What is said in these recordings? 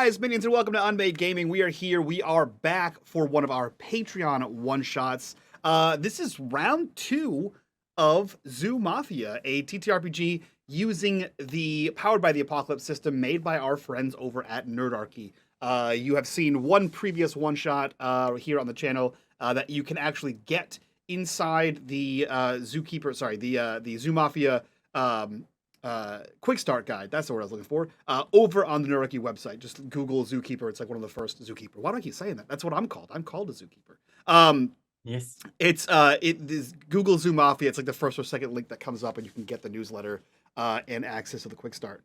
guys, minions, and welcome to unMadeGaming. We are here. We are back for one of our Patreon one-shots. This is round 2 of Zoo Mafia, a TTRPG using the Powered by the Apocalypse system made by our friends over at Nerdarchy. You have seen one previous one-shot here on the channel that you can actually get inside the the Zoo Mafia quick start guide. That's the word I was looking for. Over on the Nerdarchy website. Just Google Zookeeper. It's like one of the first Zookeeper. Why do I keep saying that? That's what I'm called. I'm called a Zookeeper. Yes. It's Google Zoo Mafia. It's like the first or second link that comes up, and you can get the newsletter and access to the quick start.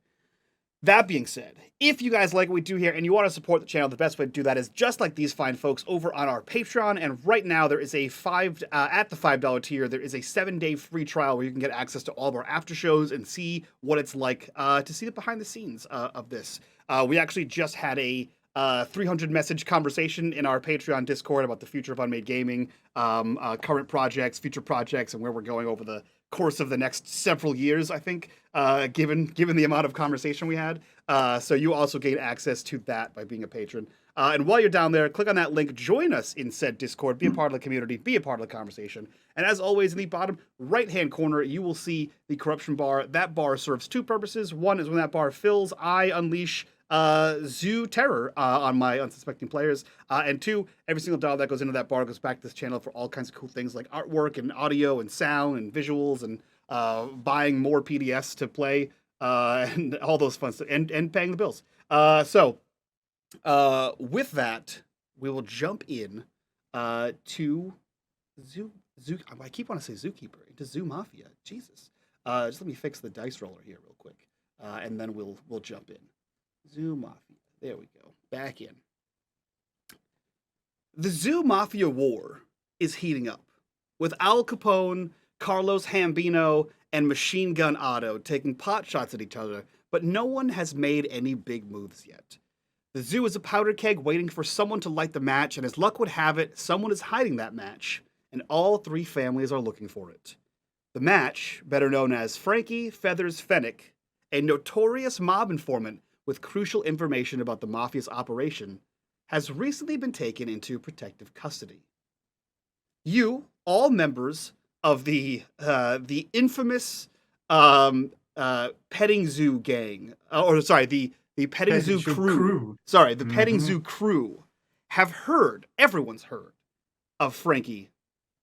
That being said, if you guys like what we do here and you want to support the channel, the best way to do that is just like these fine folks over on our Patreon. And right now there is a at the $5 tier, there is a 7-day free trial where you can get access to all of our after shows and see what it's like to see the behind the scenes of this. We actually just had a 300 message conversation in our Patreon Discord about the future of unMadeGaming, current projects, future projects, and where we're going over the course of the next several years, I think, given the amount of conversation we had. So you also gain access to that by being a patron. And while you're down there, click on that link, join us in said Discord, be a part of the community, be a part of the conversation. And as always, in the bottom right-hand corner, you will see the corruption bar. That bar serves two purposes. One is when that bar fills, I unleash zoo terror on my unsuspecting players, and two, every single dollar that goes into that bar goes back to this channel for all kinds of cool things like artwork and audio and sound and visuals and buying more PDFs to play and all those fun stuff and paying the bills. So with that, we will jump in to Zoo. I keep wanting to say Zookeeper into Zoo Mafia. Jesus, just let me fix the dice roller here real quick, and then we'll jump in. Zoo Mafia. There we go. Back in. The Zoo Mafia war is heating up, with Al Capone, Carlos Hambino, and Machine Gun Otto taking pot shots at each other, but no one has made any big moves yet. The zoo is a powder keg waiting for someone to light the match, and as luck would have it, someone is hiding that match, and all three families are looking for it. The match, better known as Frankie Feathers Fennick, a notorious mob informant with crucial information about the Mafia's operation, has recently been taken into protective custody. You, all members of the infamous petting zoo gang, the petting zoo crew. Sorry, the petting zoo crew have heard, everyone's heard, of Frankie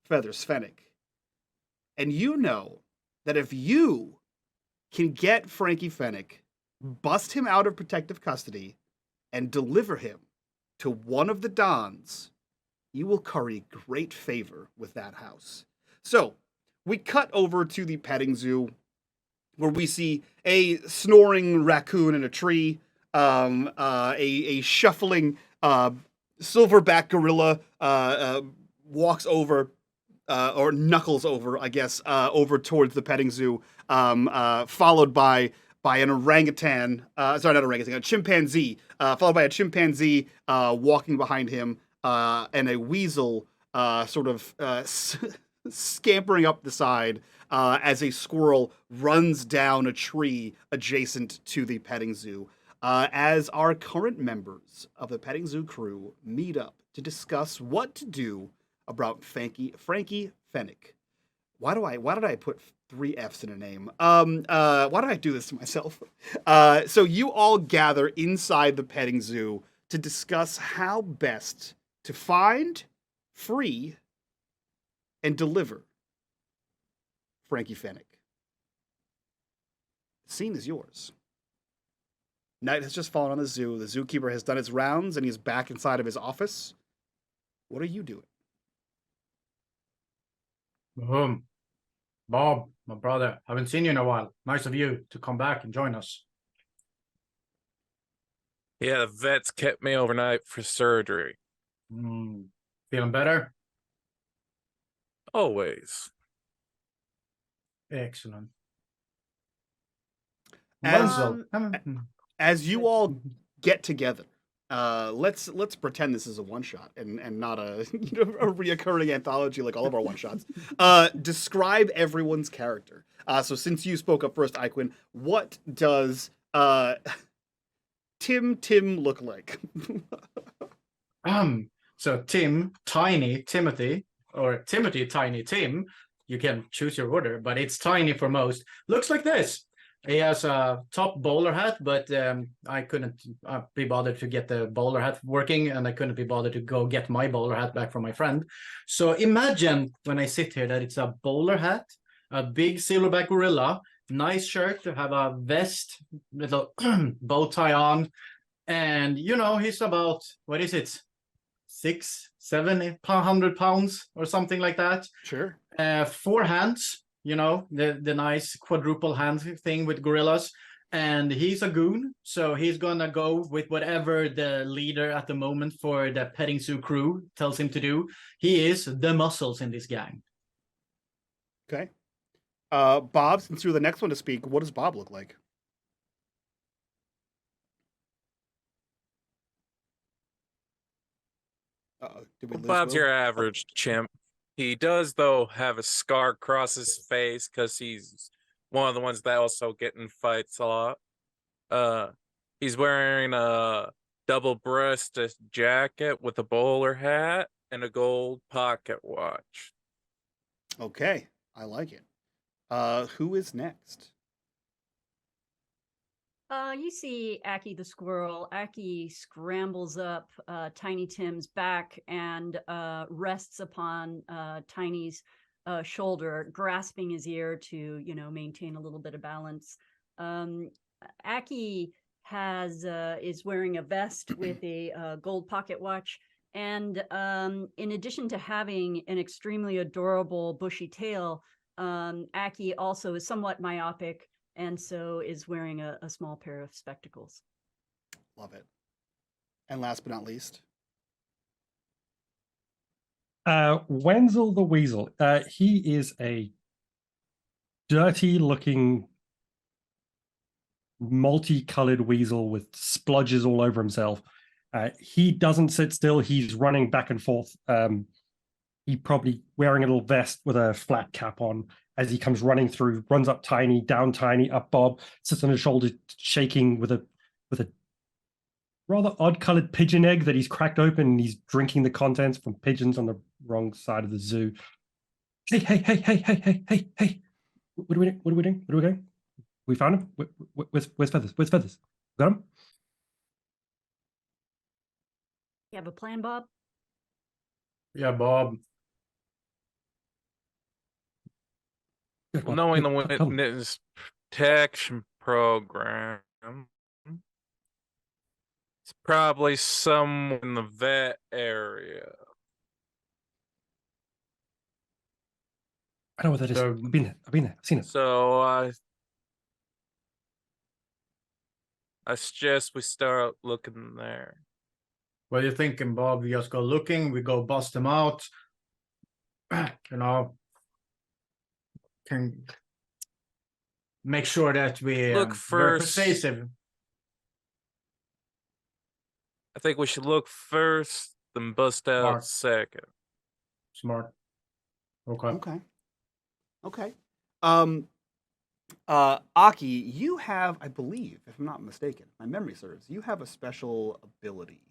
Feathers Fennick. And you know that if you can get Frankie Fennick, bust him out of protective custody, and deliver him to one of the Dons, you will curry great favor with that house. So, we cut over to the petting zoo, where we see a snoring raccoon in a tree, a shuffling silverback gorilla walks over, or knuckles over, I guess, over towards the petting zoo, followed by an orangutan, a chimpanzee, followed by a chimpanzee walking behind him, and a weasel scampering up the side as a squirrel runs down a tree adjacent to the petting zoo. As our current members of the petting zoo crew meet up to discuss what to do about Frankie Fennick. Why did I put 3 F's in a name? Why did I do this to myself? So you all gather inside the petting zoo to discuss how best to find, free, and deliver Frankie Fennick. The scene is yours. Night has just fallen on the zoo. The zookeeper has done his rounds and he's back inside of his office. What are you doing? Bob, my brother, haven't seen you in a while. Nice of you to come back and join us. Yeah, the vets kept me overnight for surgery. Feeling better? Always. Excellent. As you all get together, let's pretend this is a one-shot and not a a reoccurring anthology like all of our one-shots. Describe everyone's character. So since you spoke up first, Iquin, what does Tim look like? So Tim, Tiny Timothy, or Timothy, Tiny Tim. You can choose your order, but it's tiny for most. Looks like this. He has a top bowler hat, but I couldn't be bothered to get the bowler hat working, and I couldn't be bothered to go get my bowler hat back from my friend. So imagine when I sit here that it's a bowler hat, a big silverback gorilla, nice shirt to have a vest, little bow tie on, and you know he's about, what is it, 600-700 pounds or something like that. Sure. 4 hands, you know, the nice quadruple hand thing with gorillas. And he's a goon, so he's gonna go with whatever the leader at the moment for the petting zoo crew tells him to do. He is the muscles in this gang. Okay. Bob, since you're the next one to speak, what does Bob look like? Did we lose Bob's Will? your average chimp. He does, though, have a scar across his face because he's one of the ones that also get in fights a lot. He's wearing a double-breasted jacket with a bowler hat and a gold pocket watch. Okay, I like it. Who is next? You see Aki the squirrel. Aki scrambles up Tiny Tim's back and rests upon Tiny's shoulder, grasping his ear to, maintain a little bit of balance. Aki is wearing a vest with a gold pocket watch, and in addition to having an extremely adorable bushy tail, Aki also is somewhat myopic, and so is wearing a small pair of spectacles. Love it. And last but not least, Wenzel the Weasel. He is a dirty-looking, multicolored weasel with splodges all over himself. He doesn't sit still. He's running back and forth. He probably wearing a little vest with a flat cap on as he comes running through, runs up Tiny, down Tiny, up Bob, sits on his shoulder, shaking with a rather odd-colored pigeon egg that he's cracked open, and he's drinking the contents from pigeons on the wrong side of the zoo. Hey! What are we doing? We found him? Where's Feathers? Got him? You have a plan, Bob? Yeah, Bob. Good, Bob. Knowing the Good. Tell him. witness protection program, it's probably somewhere in the vet area. I know what that is. So- I've been there. I've seen it. So I suggest we start looking there. What are you thinking, Bob? We just go looking, we go bust them out. Can make sure that we Look we're first. persuasive. I think we should look first, then bust out Mark. second. Smart. Okay. Okay. Aki, you have, I believe, if I'm not mistaken, my memory serves, you have a special ability.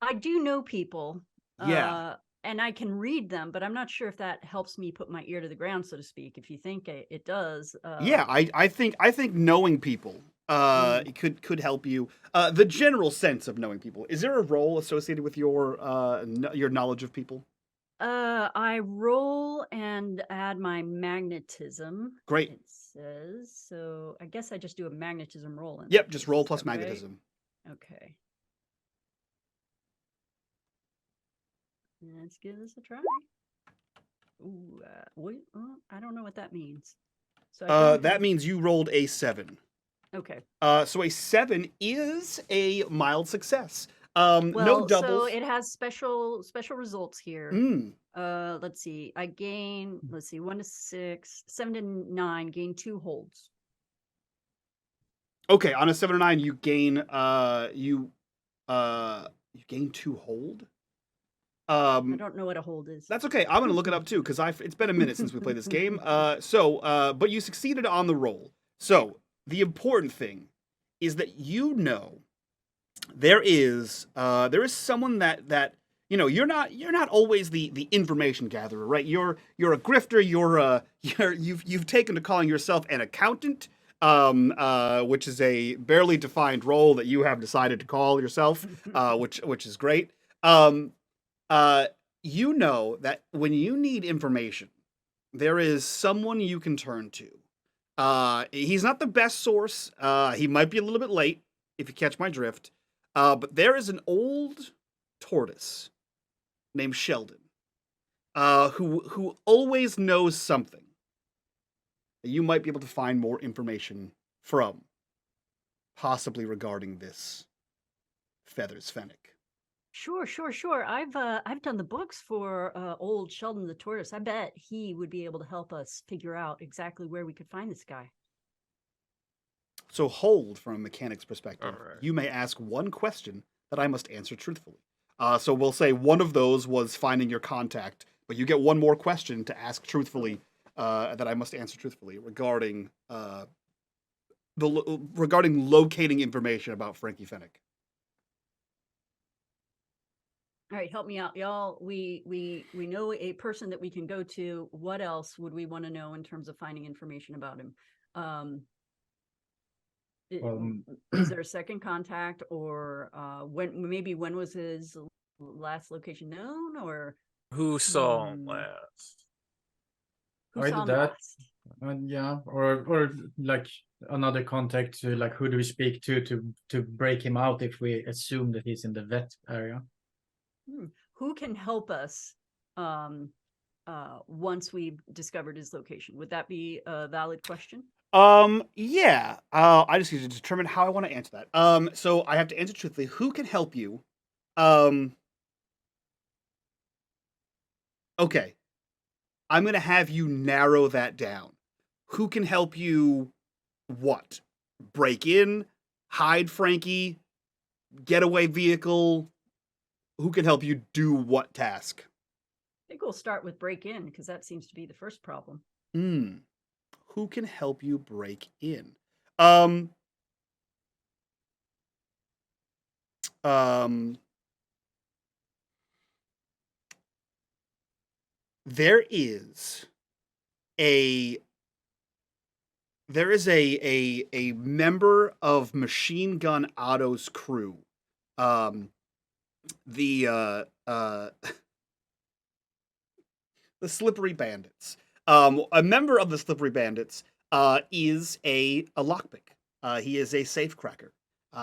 I do know people. Yeah. And I can read them, but I'm not sure if that helps me put my ear to the ground, so to speak. If you think it does. Yeah, I think knowing people it could help you. The general sense of knowing people. Is there a role associated with your knowledge of people? I roll and add my magnetism. Great. It says so. I guess I just do a magnetism roll. in Yep, that just case, roll is plus that right? magnetism. Okay. Let's give this a try. Ooh, wait, I don't know what that means. So I don't That have- means you rolled a 7. Okay. So a 7 is a mild success. Well, No doubles. so it has special results here. Mm. Let's see. I gain, 1 to 6, 7 to 9, gain 2 holds. Okay, on a 7 or 9, you gain you gain 2 hold. I don't know what a hold is. That's okay. I'm gonna look it up too because it's been a minute since we played this game. But you succeeded on the roll. So the important thing is that there is someone that you're not always the information gatherer, right? You're a grifter. You've taken to calling yourself an accountant, which is a barely defined role that you have decided to call yourself, which is great. You know that when you need information, there is someone you can turn to. He's not the best source. He might be a little bit late, if you catch my drift. But there is an old tortoise named Sheldon, who always knows something that you might be able to find more information from, possibly regarding this Feathers Fennec. Sure. I've done the books for old Sheldon the tortoise. I bet he would be able to help us figure out exactly where we could find this guy. So hold, from a mechanic's perspective, All right. you may ask one question that I must answer truthfully. So we'll say one of those was finding your contact, but you get one more question to ask truthfully, that I must answer truthfully regarding regarding locating information about Frankie Fennec. All right, help me out, y'all. We know a person that we can go to. What else would we want to know in terms of finding information about him? Is there a second contact, or when was his last location known, or Who saw him last? who Either saw him that, last? yeah, or like another contact to, like, who do we speak to break him out if we assume that he's in the vet area? Who can help us once we've discovered his location? Would that be a valid question? Yeah. I just need to determine how I want to answer that. So I have to answer truthfully. Who can help you? Okay. I'm gonna have you narrow that down. Who can help you? What? Break in, hide Frankie, getaway vehicle. Who can help you do what task? I think we'll start with break in, because that seems to be the first problem. Who can help you break in? There is a member of Machine Gun Otto's crew. The Slippery Bandits. A member of the Slippery Bandits is a lockpick. He is a safecracker.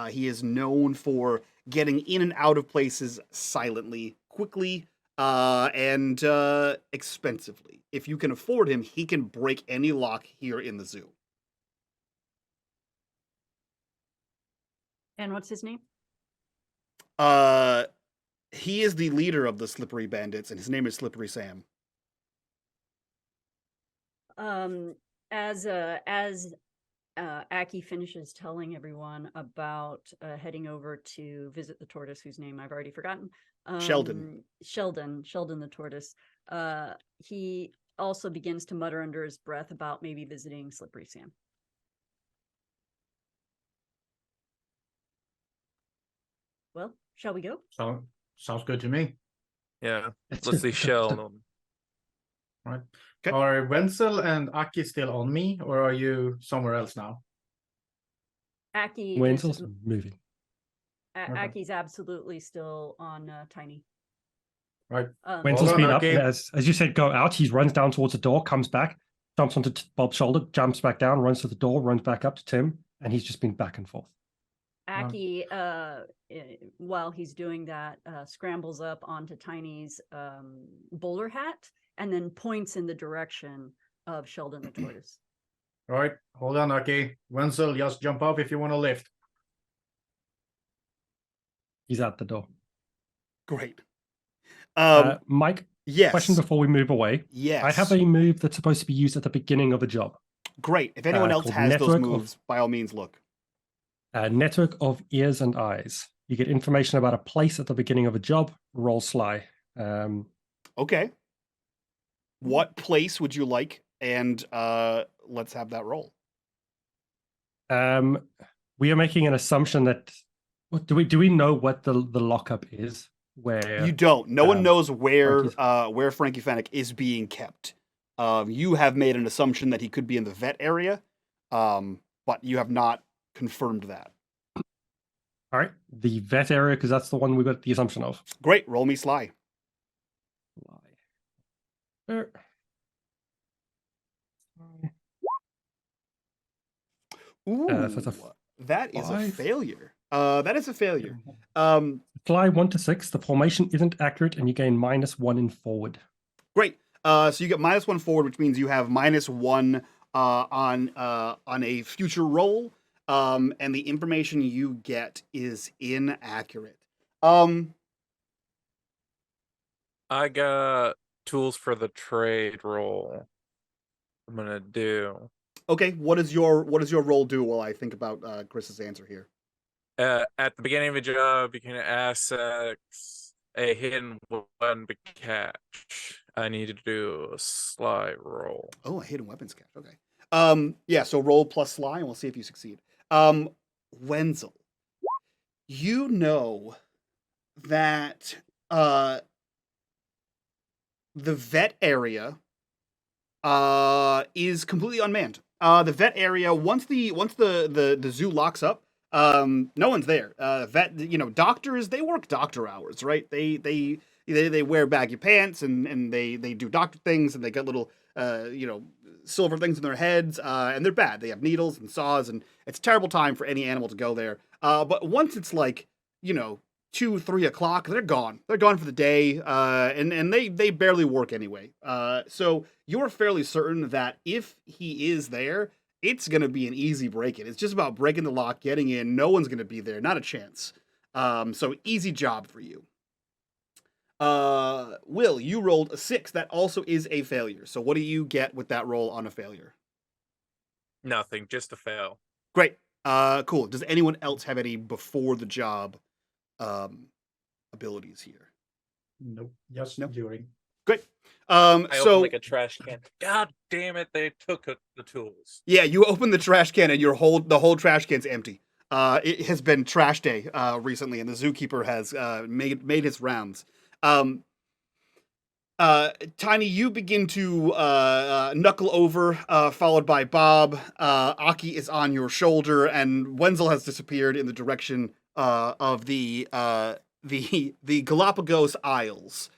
He is known for getting in and out of places silently, quickly, and expensively. If you can afford him, he can break any lock here in the zoo. And what's his name? He is the leader of the Slippery Bandits, and his name is Slippery Sam. As Aki finishes telling everyone about heading over to visit the tortoise, whose name I've already forgotten. Sheldon the tortoise. He also begins to mutter under his breath about maybe visiting Slippery Sam. Well, shall we go? Sounds good to me. Yeah, let's see Sheldon. Right. Okay. Are Wenzel and Aki still on me, or are you somewhere else now? Aki Wenzel's moving. Aki's absolutely still on Tiny. Right. Wenzel's Hold on, been up, Aki. and as you said, go out. He runs down towards the door, comes back, jumps onto Bob's shoulder, jumps back down, runs to the door, runs back up to Tim, and he's just been back and forth. Aki, while he's doing that, scrambles up onto Tiny's bowler hat and then points in the direction of Sheldon the tortoise. All right, hold on, Aki. Wenzel, just jump off if you want to lift. He's out the door. Great. Mike, Yes. question before we move away. Yes. I have a move that's supposed to be used at the beginning of a job. Great. If anyone else called has those Network moves, by all means, look. Network of Ears and Eyes. You get information about a place at the beginning of a job. Roll sly. Okay. What place would you like? And let's have that roll. we are making an assumption that do we know what the lockup is? Where You don't. No one knows where Frankie's- Frankie Fennec is being kept. You have made an assumption that he could be in the vet area, but you have not confirmed that. All right, the vet area, because that's the one we got the assumption of. Great. Roll me sly. Er, Ooh, so it's a that is a 5. failure. That is a failure. Fly 1 to 6. The formation isn't accurate, and you gain -1 in forward. Great. So you get -1 forward, which means you have -1 on a future roll, and the information you get is inaccurate. I got tools for the trade roll. I'm gonna do. Okay, what does your roll do while I think about Chris's answer here? At the beginning of a job, you can assets a hidden weapon catch. I need to do a sly roll. Oh, a hidden weapons catch. Okay. Yeah, so roll plus sly, and we'll see if you succeed. Wenzel, you know that the vet area is completely unmanned. The vet area, once the zoo locks up, no one's there. Vet, doctors, they work doctor hours, right? They wear baggy pants and they do doctor things, and they got little silver things in their heads, and they're bad. They have needles and saws, and it's a terrible time for any animal to go there. But once it's 2-3 o'clock, they're gone. They're gone for the day, and they barely work anyway. So you're fairly certain that if he is there, it's gonna be an easy break-in. It's just about breaking the lock, getting in. No one's gonna be there, not a chance. So easy job for you. Will, you rolled a 6. That also is a failure. So what do you get with that roll on a failure? Nothing, just a fail. Great. Cool. Does anyone else have any before the job abilities here? Nope. Just Nope. during. Great. I So opened like a trash can. God damn it! They took the tools. yeah, you open the trash can and the whole trash can's empty. It has been trash day recently, and the zookeeper has made his rounds. Tiny, you begin to knuckle over, followed by Bob. Aki is on your shoulder, and Wenzel has disappeared in the direction of the Galapagos Isles,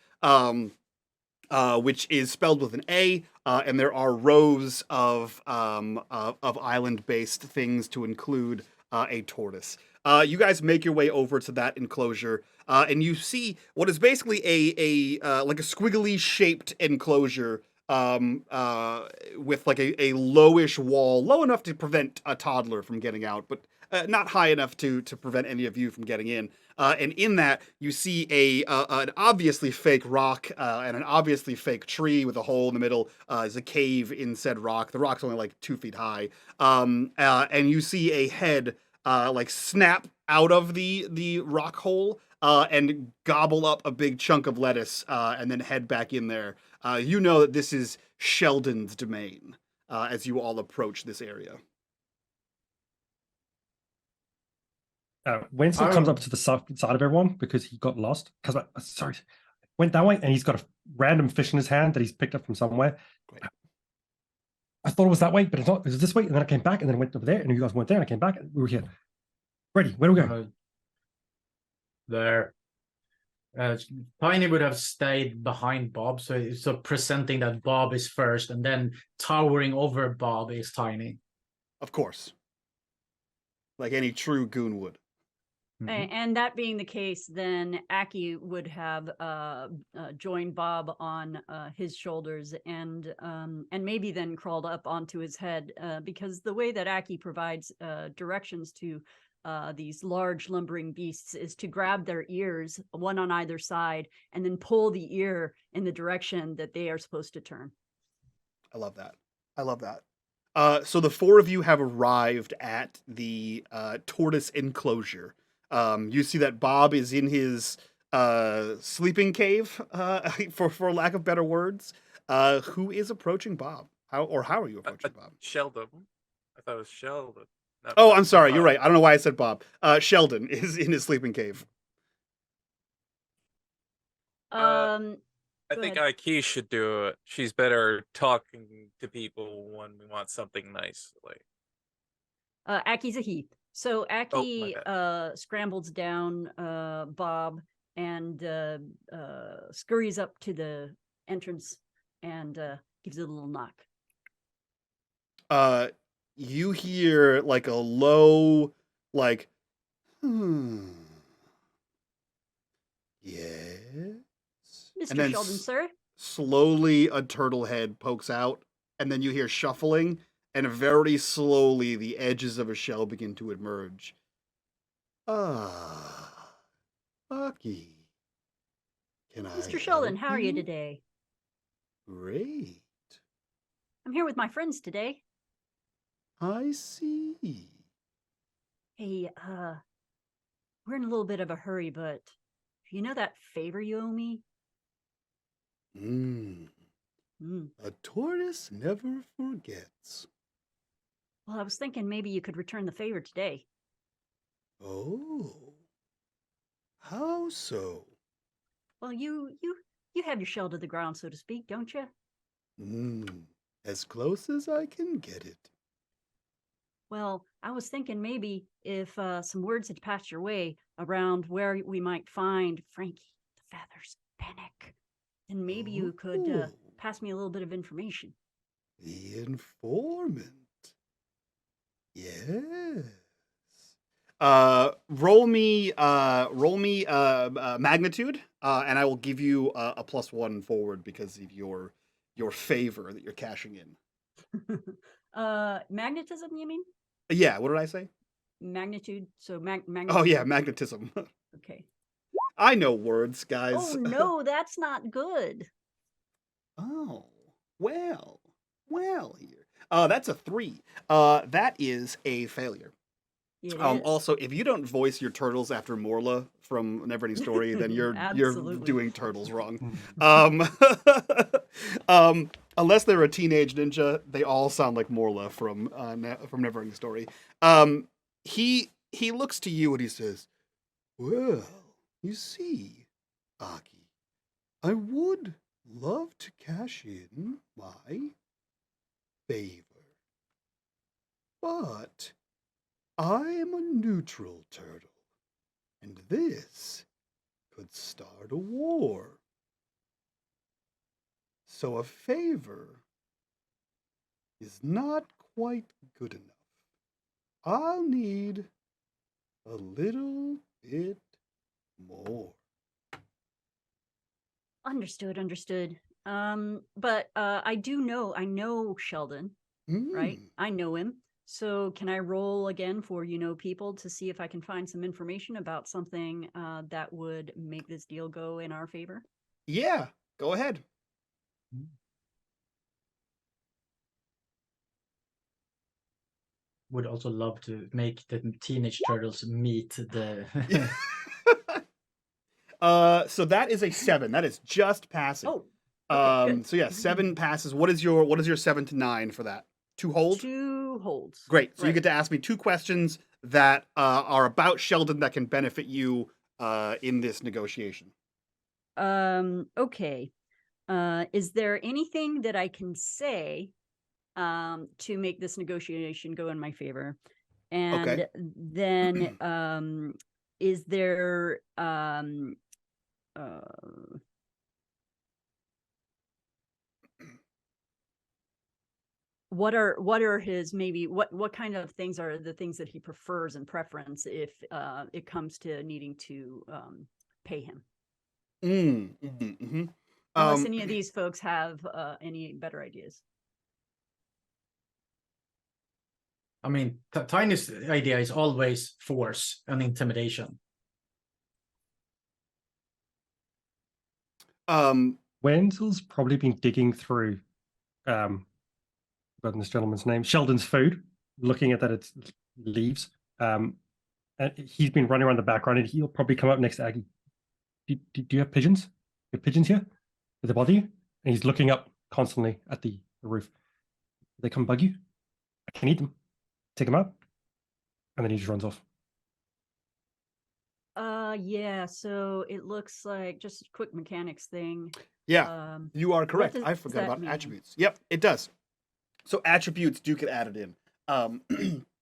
which is spelled with an A, and there are rows of island-based things to include a tortoise. You guys make your way over to that enclosure, and you see what is basically a squiggly shaped enclosure with like a lowish wall, low enough to prevent a toddler from getting out, but not high enough to prevent any of you from getting in. And in that, you see an obviously fake rock and an obviously fake tree with a hole in the middle. Is a cave in said rock. The rock's only like 2 feet high. And you see a head snap out of the rock hole and gobble up a big chunk of lettuce and then head back in there. You know that this is Sheldon's domain as you all approach this area. Wenzel comes up to the side of everyone because he got lost. Because went that way, and he's got a random fish in his hand that he's picked up from somewhere. Great. I thought it was that way, but it's not. It was this way, and then I came back, and then I went over there, and you guys went there, and I came back, and we were here. Ready? Where are we going? There. Tiny would have stayed behind Bob, so presenting that Bob is first, and then towering over Bob is Tiny. Of course. Like any true goon would. Mhm. And that being the case, then Aki would have joined Bob on his shoulders and maybe then crawled up onto his head because the way that Aki provides directions to these large lumbering beasts is to grab their ears, one on either side, and then pull the ear in the direction that they are supposed to turn. I love that. I love that. So the 4 of you have arrived at the tortoise enclosure. You see that Bob is in his sleeping cave, for lack of better words. Who is approaching Bob? How are you approaching Bob? Sheldon. I thought it was Sheldon. Oh, I'm sorry. You're right. I don't know why I said Bob. Sheldon is in his sleeping cave. Um, I Go think ahead. Aiki should do it. She's better talking to people when we want something nice. Like, Aki's a he. So Aki bad. scrambles down Bob and scurries up to the entrance and gives it a little knock. You hear like a low, like, yes. Mr. And then Sheldon, sir. slowly a turtle head pokes out, and then you hear shuffling, and very slowly the edges of a shell begin to emerge. Ah, Aki. Can I Mr. Sheldon, help how are you you? today? Great. I'm here with my friends today. I see. Hey, we're in a little bit of a hurry, but you know that favor you owe me? Mm. A tortoise never forgets. Well, I was thinking maybe you could return the favor today. Oh. How so? Well, you have your shell to the ground, so to speak, don't you? As close as I can get it. Well, I was thinking maybe if some words had passed your way around where we might find Frankie the Feathers Panic, then maybe you could Oh, pass me a little bit of information. the informant. Yes. Roll me magnitude, and I will give you a +1 forward because of your favor that you're cashing in. Magnetism, you mean? Yeah, what did I say? Magnitude. So magnetism. Oh yeah, magnetism. Okay. I know words, guys. Oh no, that's not good. Oh, well here. That's a 3. That is a failure. It is. Also, if you don't voice your turtles after Morla from Neverending Story, then you're Absolutely. doing turtles wrong. Unless they're a teenage ninja, they all sound like Morla from Neverending Story. He looks to you and he says, "Well, you see, Aki, I would love to cash in my favor, but I am a neutral turtle, and this could start a war. So a favor is not quite good enough. I'll need a little bit more." Understood. But I know Sheldon, right? I know him. So can I roll again for people to see if I can find some information about something that would make this deal go in our favor? Yeah, go ahead. Would also love to make the teenage turtles meet the. So that is a 7. That is just passing. Oh, okay, good. So yeah, 7 passes. What is your 7 to 9 for that? 2 hold? 2 holds. Great. So you Right. get to ask me 2 questions that are about Sheldon that can benefit you in this negotiation. Okay. Is there anything that I can say to make this negotiation go in my favor? And Okay. then is there what are his maybe what kind of things are the things that he prefers and preference if it comes to needing to pay him? Unless any of these folks have any better ideas. I mean, Tiny's idea is always force and intimidation. Wenzel's probably been digging through, forgotten this gentleman's name, Sheldon's food, looking at that it's leaves. And he's been running around the background, and he'll probably come up next to Aggie. Do you have pigeons? You have pigeons here? Do they bother you? And he's looking up constantly at the roof. Do they come bug you? I can eat them. Take them out. And then he just runs off. Yeah, so it looks like just a quick mechanics thing. Yeah, you are correct. does I forgot that about mean? attributes. Yep, it does. So attributes do get added in.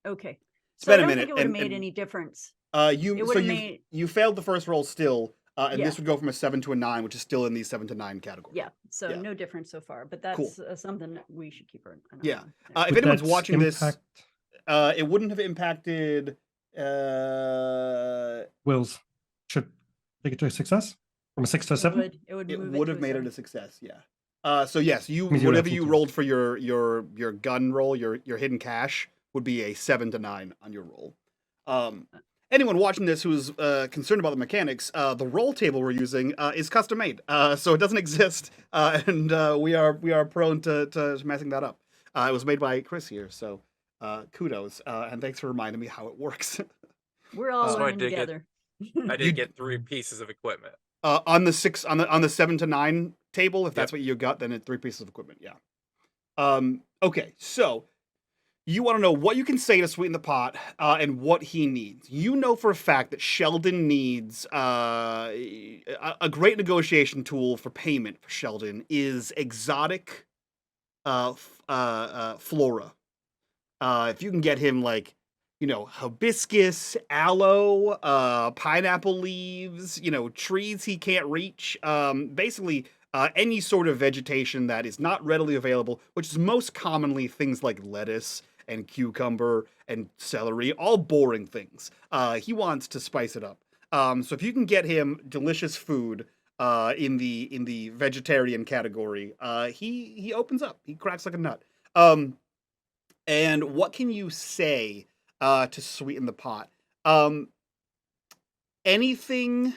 Okay. It's So I been a don't minute, think it would have and- made and- any difference. you It so would've you made- you failed the first roll still, and Yeah. this would go from a 7 to a 9, which is still in the 7 to 9 category. Yeah, so Yeah. no difference so far, but Cool. that's something that we should keep an eye Yeah. on. If Would anyone's that watching this, impact it wouldn't have impacted. Will's? Should take it to a success from a 6 to a 7. It would It move would it have to made it seven. a success. Yeah. So yes, you Means you would have whatever you to- rolled for your gun roll, your hidden cash would be a 7 to 9 on your roll. Anyone watching this who's concerned about the mechanics, the roll table we're using is custom made, so it doesn't exist, and we are prone to messing that up. It was made by Chris here, so kudos, and thanks for reminding me how it works. We're all So I learning did get- together. I You- did get 3 pieces of equipment. On the 7 to 9 table, if that's what you got, then it's 3 pieces of equipment. Yeah. Okay, so you want to know what you can say to sweeten the pot, and what he needs. You know for a fact that Sheldon needs a great negotiation tool for payment for Sheldon is exotic flora. If you can get him hibiscus, aloe, pineapple leaves, trees he can't reach, basically any sort of vegetation that is not readily available, which is most commonly things like lettuce and cucumber and celery, all boring things. He wants to spice it up. So if you can get him delicious food in the vegetarian category, he opens up. He cracks like a nut. And what can you say to sweeten the pot? Anything,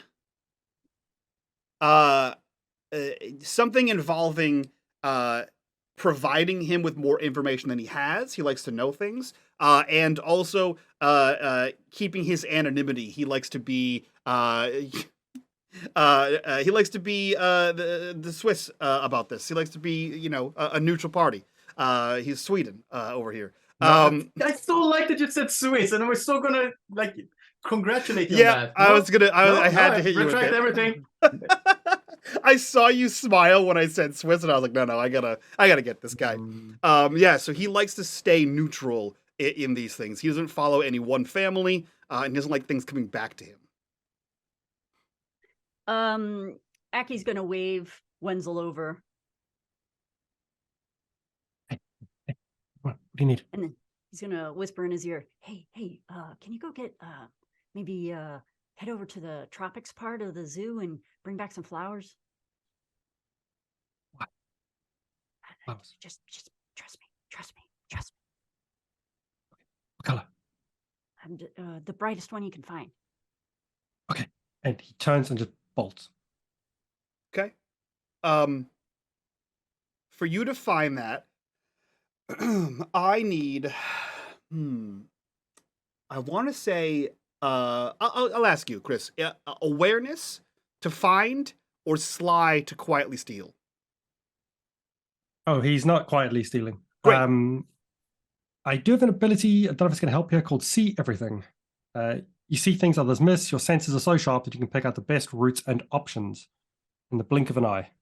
something involving providing him with more information than he has. He likes to know things, and also keeping his anonymity. He likes to be the Swiss about this. He likes to be a neutral party. He's Sweden over here. I still like that you said Swiss, and I was so gonna congratulate you on Yeah, that. I No? was gonna. I No, had no, to hit you with retract it. everything. I saw you smile when I said Swiss, and I was like, no, I gotta get this guy. Yeah, so he likes to stay neutral in these things. He doesn't follow any one family, and he doesn't like things coming back to him. Aki's gonna wave Wenzel over, What do you need? and then he's gonna whisper in his ear, "Hey, can you go get maybe head over to the tropics part of the zoo and bring back some flowers? What? Flowers? Just trust me. What color? I'm the brightest one you can find." Okay. And he turns and just bolts. Okay. For you to find that, I need. I want to say. I'll ask you, Chris. Awareness to find or sly to quietly steal. Oh, he's not quietly stealing. Great. I do have an ability, I don't know if it's going to help here, called See Everything. You see things others miss. Your senses are so sharp that you can pick out the best routes and options in the blink of an eye.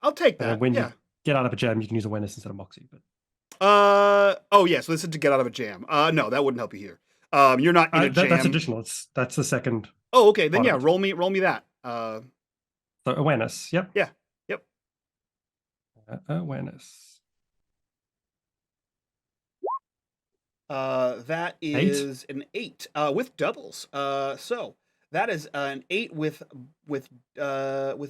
I'll take And that. when Yeah. you get out of a jam, you can use awareness instead of moxie. But Oh yeah. So this is to get out of a jam. No, that wouldn't help you here. You're not in a jam. that's additional. That's the second. Oh, okay. Then part yeah, of it. roll me that. So awareness. Yep. Yeah. Yep. Awareness. That is an 8 with doubles. So that is an 8 with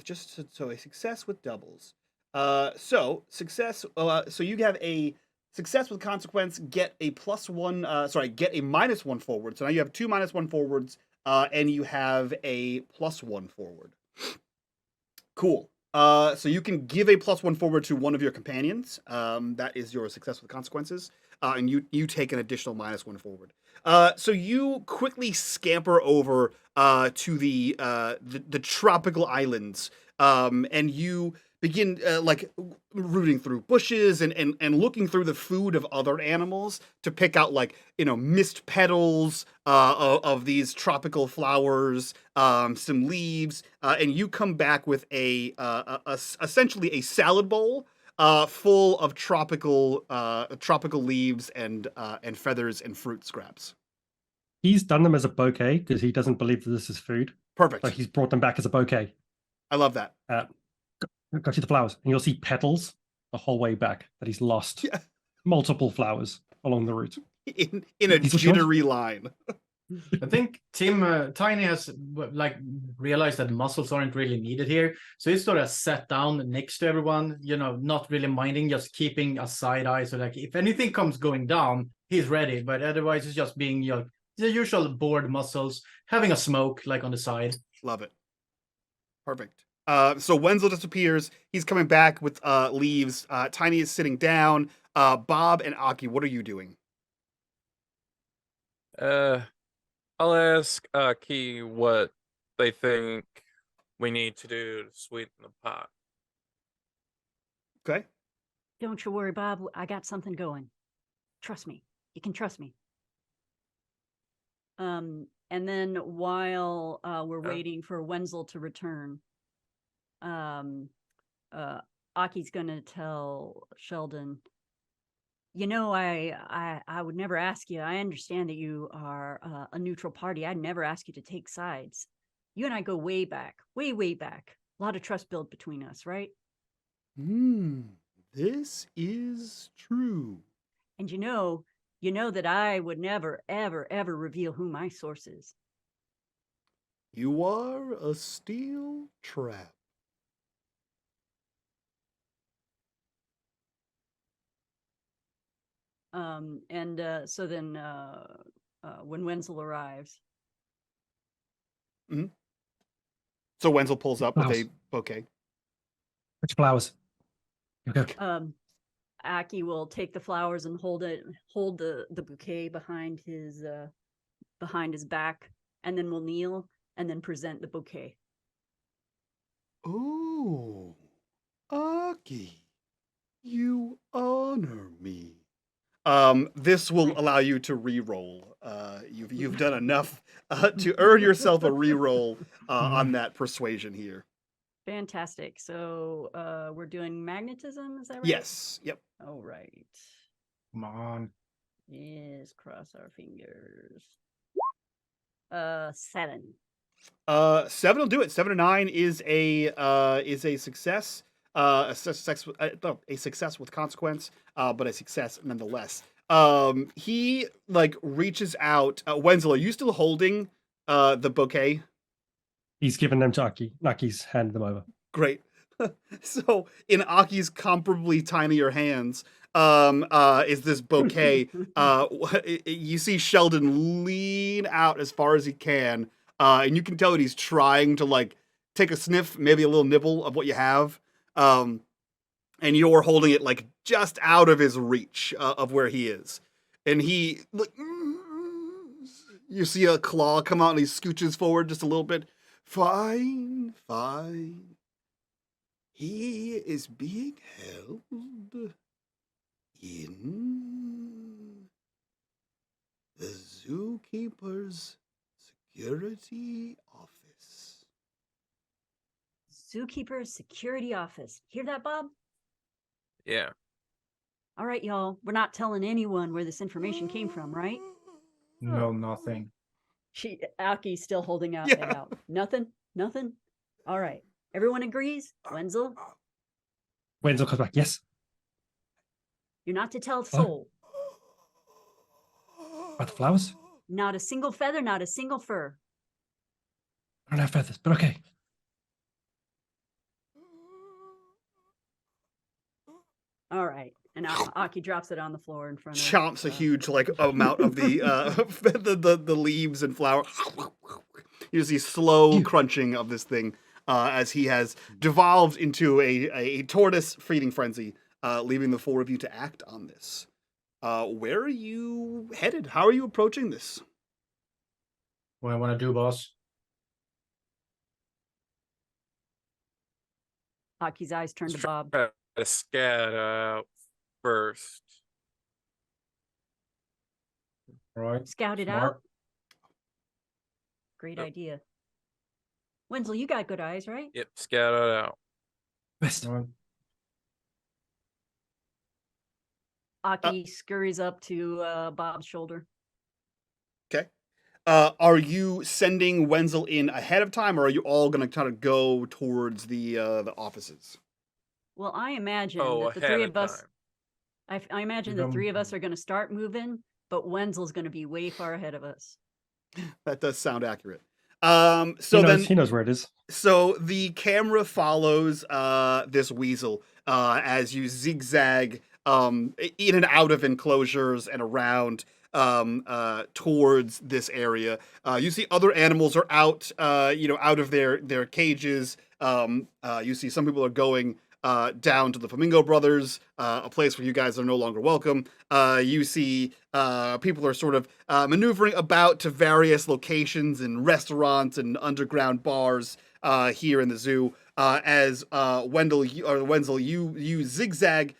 just so a success with doubles. So success. So you have a success with consequence. Get a +1. Get a -1 forward. So now you have 2 -1 forwards, and you have a +1 forward. Cool. So you can give a +1 forward to one of your companions. That is your success with consequences. And you take an additional -1 forward. So you quickly scamper over to the tropical islands, and you begin rooting through bushes and looking through the food of other animals to pick out mist petals of these tropical flowers, some leaves, and you come back with essentially a salad bowl full of tropical leaves and feathers and fruit scraps. He's done them as a bouquet because he doesn't believe that this is food. Perfect. So he's brought them back as a bouquet. I love that. Got you the flowers, and you'll see petals the whole way back that he's lost multiple flowers along the route in a jittery line. I think Tiny has realized that muscles aren't really needed here, so he's sort of sat down next to everyone, not really minding, just keeping a side eye. So if anything comes going down, he's ready. But otherwise, it's just being the usual bored muscles, having a smoke on the side. Love it. Perfect. So Wenzel disappears. He's coming back with leaves. Tiny is sitting down. Bob and Aki, what are you doing? I'll ask Aki what they think we need to do to sweeten the pot. Okay. Don't you worry, Bob. I got something going. Trust me. You can trust me. And then while we're waiting for Wenzel to return, Aki's gonna tell Sheldon, I would never ask you. I understand that you are a neutral party. I'd never ask you to take sides. You and I go way back, way back. A lot of trust built between us, right? This is true. And you know that I would never, ever, ever reveal who my source is. You are a steel trap. So then when Wenzel arrives. Mm-hmm. So Wenzel pulls up with a bouquet. Which flowers? Okay. Aki will take the flowers and hold the bouquet behind his back, and then we'll kneel and then present the bouquet. Oh, Aki, you honor me. This will allow you to re-roll. You've done enough to earn yourself a re-roll on that persuasion here. Fantastic. So we're doing magnetism, is that right? Yes. Yep. All right. Come on. Yes, cross our fingers. 7. 7 will do it. 7 to 9 is a success. A success with consequence, but a success nonetheless. He reaches out. Wenzel, are you still holding the bouquet? He's given them to Aki. Aki's handed them over. Great. So in Aki's comparably tinier hands, is this bouquet. You see Sheldon lean out as far as he can, and you can tell that he's trying to take a sniff, maybe a little nibble of what you have. And you're holding it just out of his reach of where he is. And he, you see a claw come out and he scooches forward just a little bit. Fine. He is being held in the zookeeper's security office. Zookeeper's security office. Hear that, Bob? Yeah. All right, y'all. We're not telling anyone where this information came from, right? No, nothing. Aki's still holding out. Yeah. Out. Nothing. All right. Everyone agrees? Wenzel? Wenzel comes back. Yes. You're not to tell a soul. About the flowers? Not a single feather, not a single fur. I don't have feathers, but okay. All right. And Aki drops it on the floor in front of Chomps a huge amount of the the leaves and flower. You see slow crunching of this thing as he has devolved into a tortoise feeding frenzy, leaving the 4 of you to act on this. Where are you headed? How are you approaching this? What I want to do, boss? Aki's eyes turn to Let's Bob. try to scat out first. Right. Scout it Smart. out. Great idea. Wenzel, you got good eyes, right? Yep, scat it out. Best. Right. Aki scurries up to Bob's shoulder. Okay. Are you sending Wenzel in ahead of time, or are you all going to kind of go towards the offices? Well, I imagine Oh, that the ahead three of of us. time. I imagine the three of us are going to start moving, but Wenzel's going to be way far ahead of us. That does sound accurate. He knows where it is. So the camera follows this weasel as you zigzag in and out of enclosures and around towards this area. You see other animals are out, out of their cages. You see some people are going down to the Flamingo Brothers, a place where you guys are no longer welcome. You see people are sort of maneuvering about to various locations and restaurants and underground bars here in the zoo. As Wenzel, you zigzag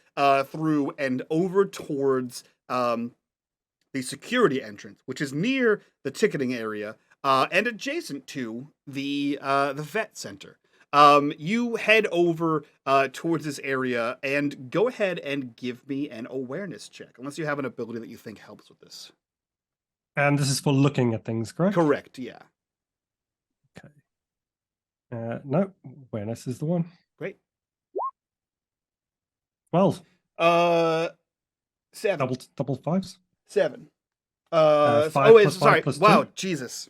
through and over towards the security entrance, which is near the ticketing area and adjacent to the vet center. You head over towards this area and go ahead and give me an awareness check, unless you have an ability that you think helps with this. And this is for looking at things, correct? Correct, yeah. No, awareness is the one. Great. 12. 7. Double fives. 7. 5 plus 5 sorry. plus 2. Wow, Jesus.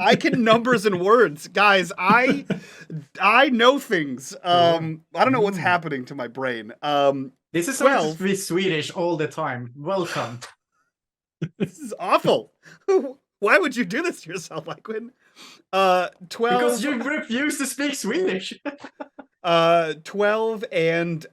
I can numbers and words, guys. I know things. I don't know what's happening to my brain. This is 12. supposed to be Swedish all the time. Welcome. This is awful. Why would you do this to yourself, Lyquin? 12. Because you refuse to speak Swedish. 12 and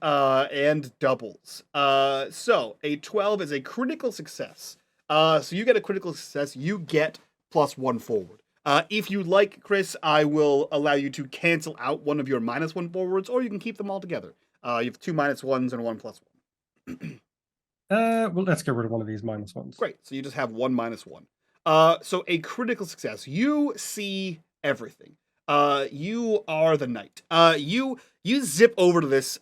doubles. So a 12 is a critical success. So you get a critical success. You get +1 forward. If you like, Chris, I will allow you to cancel out one of your -1 forwards, or you can keep them all together. You have 2 -1s and 1 +1. Well, let's get rid of one of these -1s. Great. So you just have 1 -1. So a critical success. You see everything. You are the knight. You zip over to this.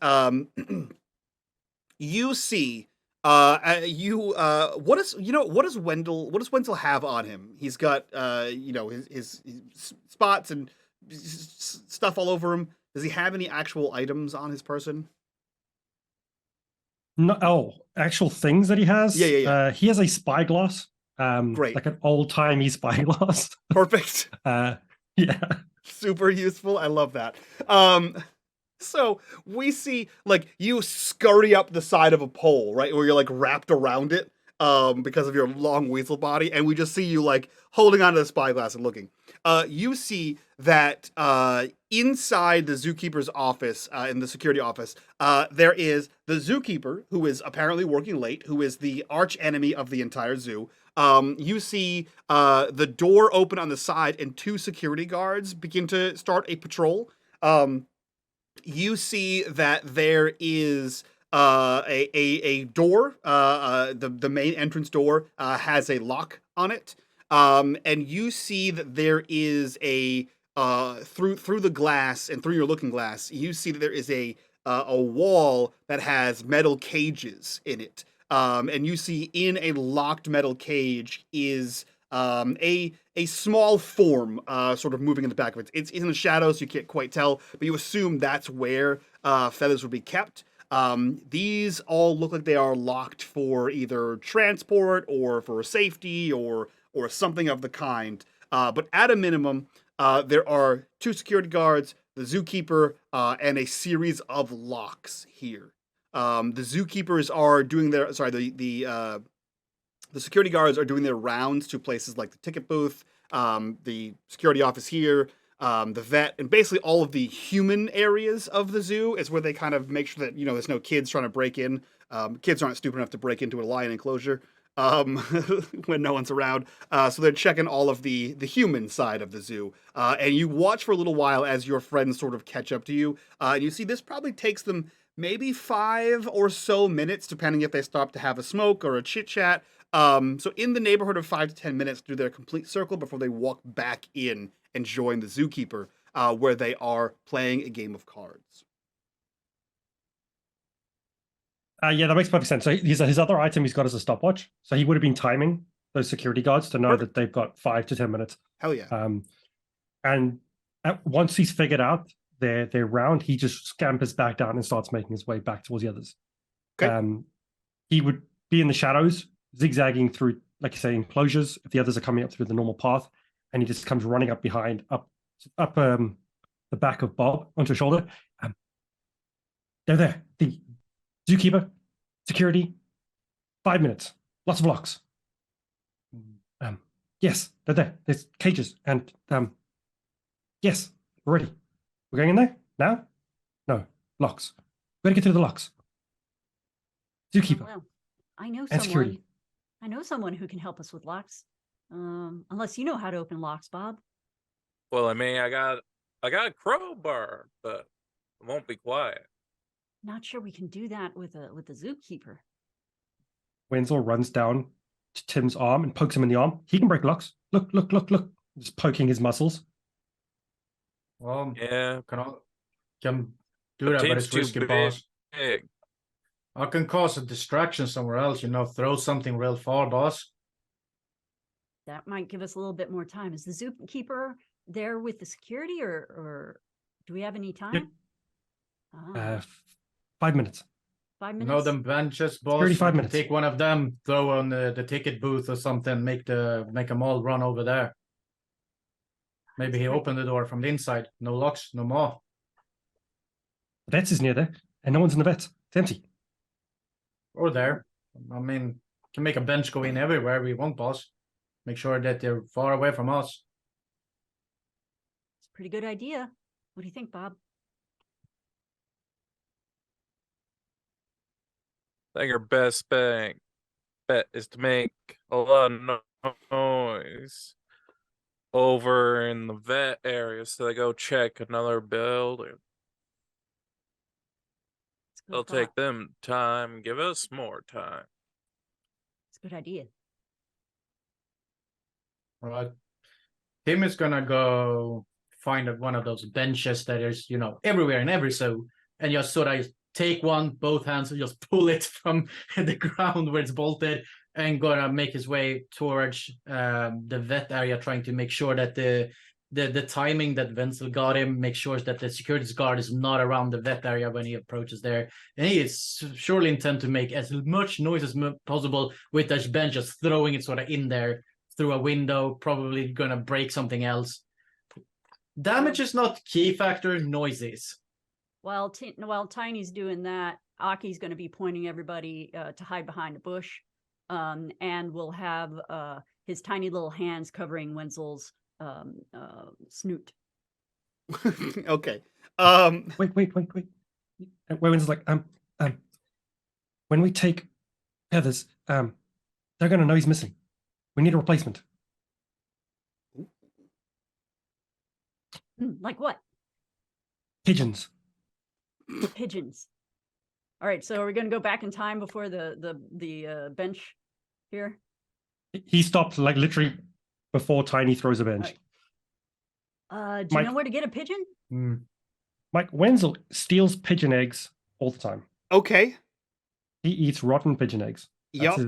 You see. What does Wenzel have on him? He's got his spots and stuff all over him. Does he have any actual items on his person? No, actual things that he has. Yeah. He has a spyglass. Great. Like an old-timey spyglass. Perfect. Yeah. Super useful. I love that. So we see like you scurry up the side of a pole, right? Where you're like wrapped around it because of your long weasel body. And we just see you like holding onto the spyglass and looking. You see that inside the zookeeper's office, in the security office, there is the zookeeper, who is apparently working late, who is the arch enemy of the entire zoo. You see the door open on the side and 2 security guards begin to start a patrol. You see that there is a door, the main entrance door has a lock on it. And you see that there is a through the glass and through your looking glass, you see that there is a wall that has metal cages in it. And you see in a locked metal cage is a small form sort of moving in the back of it. It's in the shadows, so you can't quite tell, but you assume that's where feathers would be kept. These all look like they are locked for either transport or for safety or something of the kind. But at a minimum, there are 2 security guards, the zookeeper, and a series of locks here. The zookeepers are doing their the security guards are doing their rounds to places like the ticket booth, the security office here, the vet, and basically all of the human areas of the zoo is where they kind of make sure that, there's no kids trying to break in. Kids aren't stupid enough to break into a lion enclosure. when no one's around. So they're checking all of the human side of the zoo. And you watch for a little while as your friends sort of catch up to you. And you see this probably takes them maybe 5 or so minutes, depending if they stop to have a smoke or a chit chat. So in the neighborhood of 5 to 10 minutes do their complete circle before they walk back in and join the zookeeper, where they are playing a game of cards. Yeah, that makes perfect sense. So his other item he's got is a stopwatch. So he would have been timing those security guards to know Perfect. that they've got 5 to 10 minutes. Hell yeah. And once he's figured out their round, he just scampers back down and starts making his way back towards the others. Okay. He would be in the shadows, zigzagging through, like you say, enclosures if the others are coming up through the normal path, and he just comes running up behind, up the back of Bob onto his shoulder. They're there. The zookeeper, security, 5 minutes, lots of locks. Yes, they're there. There's cages, and yes, we're ready. We're going in there now? No, locks. We gotta get through the locks. Zookeeper. Well, I know And someone. security. I know someone who can help us with locks. Unless you know how to open locks, Bob. Well, I mean, I got a crowbar, but it won't be quiet. Not sure we can do that with a zookeeper. Wenzel runs down to Tim's arm and pokes him in the arm. He can break locks. Look. Just poking his muscles. Well, Yeah, can do that, but Tim's it's too risky, boss. big. I can cause a distraction somewhere else, throw something real far, boss. That might give us a little bit more time. Is the zookeeper there with the security, or do we have any time? Ah, 5 minutes. 5 You minutes. know them benches, boss. 35 I can minutes. take one of them, throw on the ticket booth or something, make them all run over there. Maybe he That's right. opened the door from the inside. No locks, no more. The vets is near there, and no one's in the vets. It's empty. Or there. I mean, can make a bench go in everywhere we want, boss. Make sure that they're far away from us. It's a pretty good idea. What do you think, Bob? I think our best bet is to make a lot of noise over in the vet area, so they go check another building. It's a good It'll thought. take them time, give us more time. It's a good idea. All right. Tim is gonna go find one of those benches that is, everywhere in every zoo, and just sort of take one, both hands, and just pull it from the ground where it's bolted, and gonna make his way towards the vet area, trying to make sure that the timing that Wenzel got him, make sure that the security guard is not around the vet area when he approaches there. And he is surely intent to make as much noise as possible with that bench, just throwing it sort of in there through a window, probably gonna break something else. Damage is not key factor, noise is. While Tiny's doing that, Aki's going to be pointing everybody to hide behind a bush, and we'll have his tiny little hands covering Wenzel's snoot. Okay. Wait. Wenzel's like, when we take Heathers, they're gonna know he's missing. We need a replacement. Like what? Pigeons. Pigeons. All right, so are we going to go back in time before the bench here? He stopped like literally before Tiny throws a bench. Do you know where to get a pigeon? Mike, Wenzel steals pigeon eggs all the time. Okay. He eats rotten pigeon eggs. That's Yep.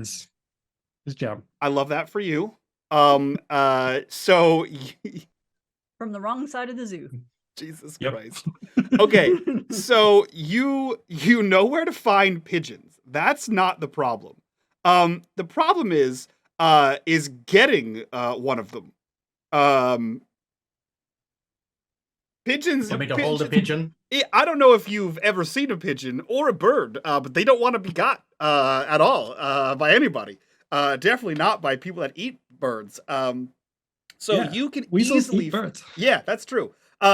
his jam. I love that for you. So From the wrong side of the zoo. Jesus Yep. Christ. Okay, so you know where to find pigeons. That's not the problem. The problem is getting one of them. Pigeons. Want me to hold a pigeon? I don't know if you've ever seen a pigeon or a bird, but they don't want to be got at all by anybody. Definitely not by people that eat birds. So Yeah, you can weasels easily eat birds. Yeah, that's true.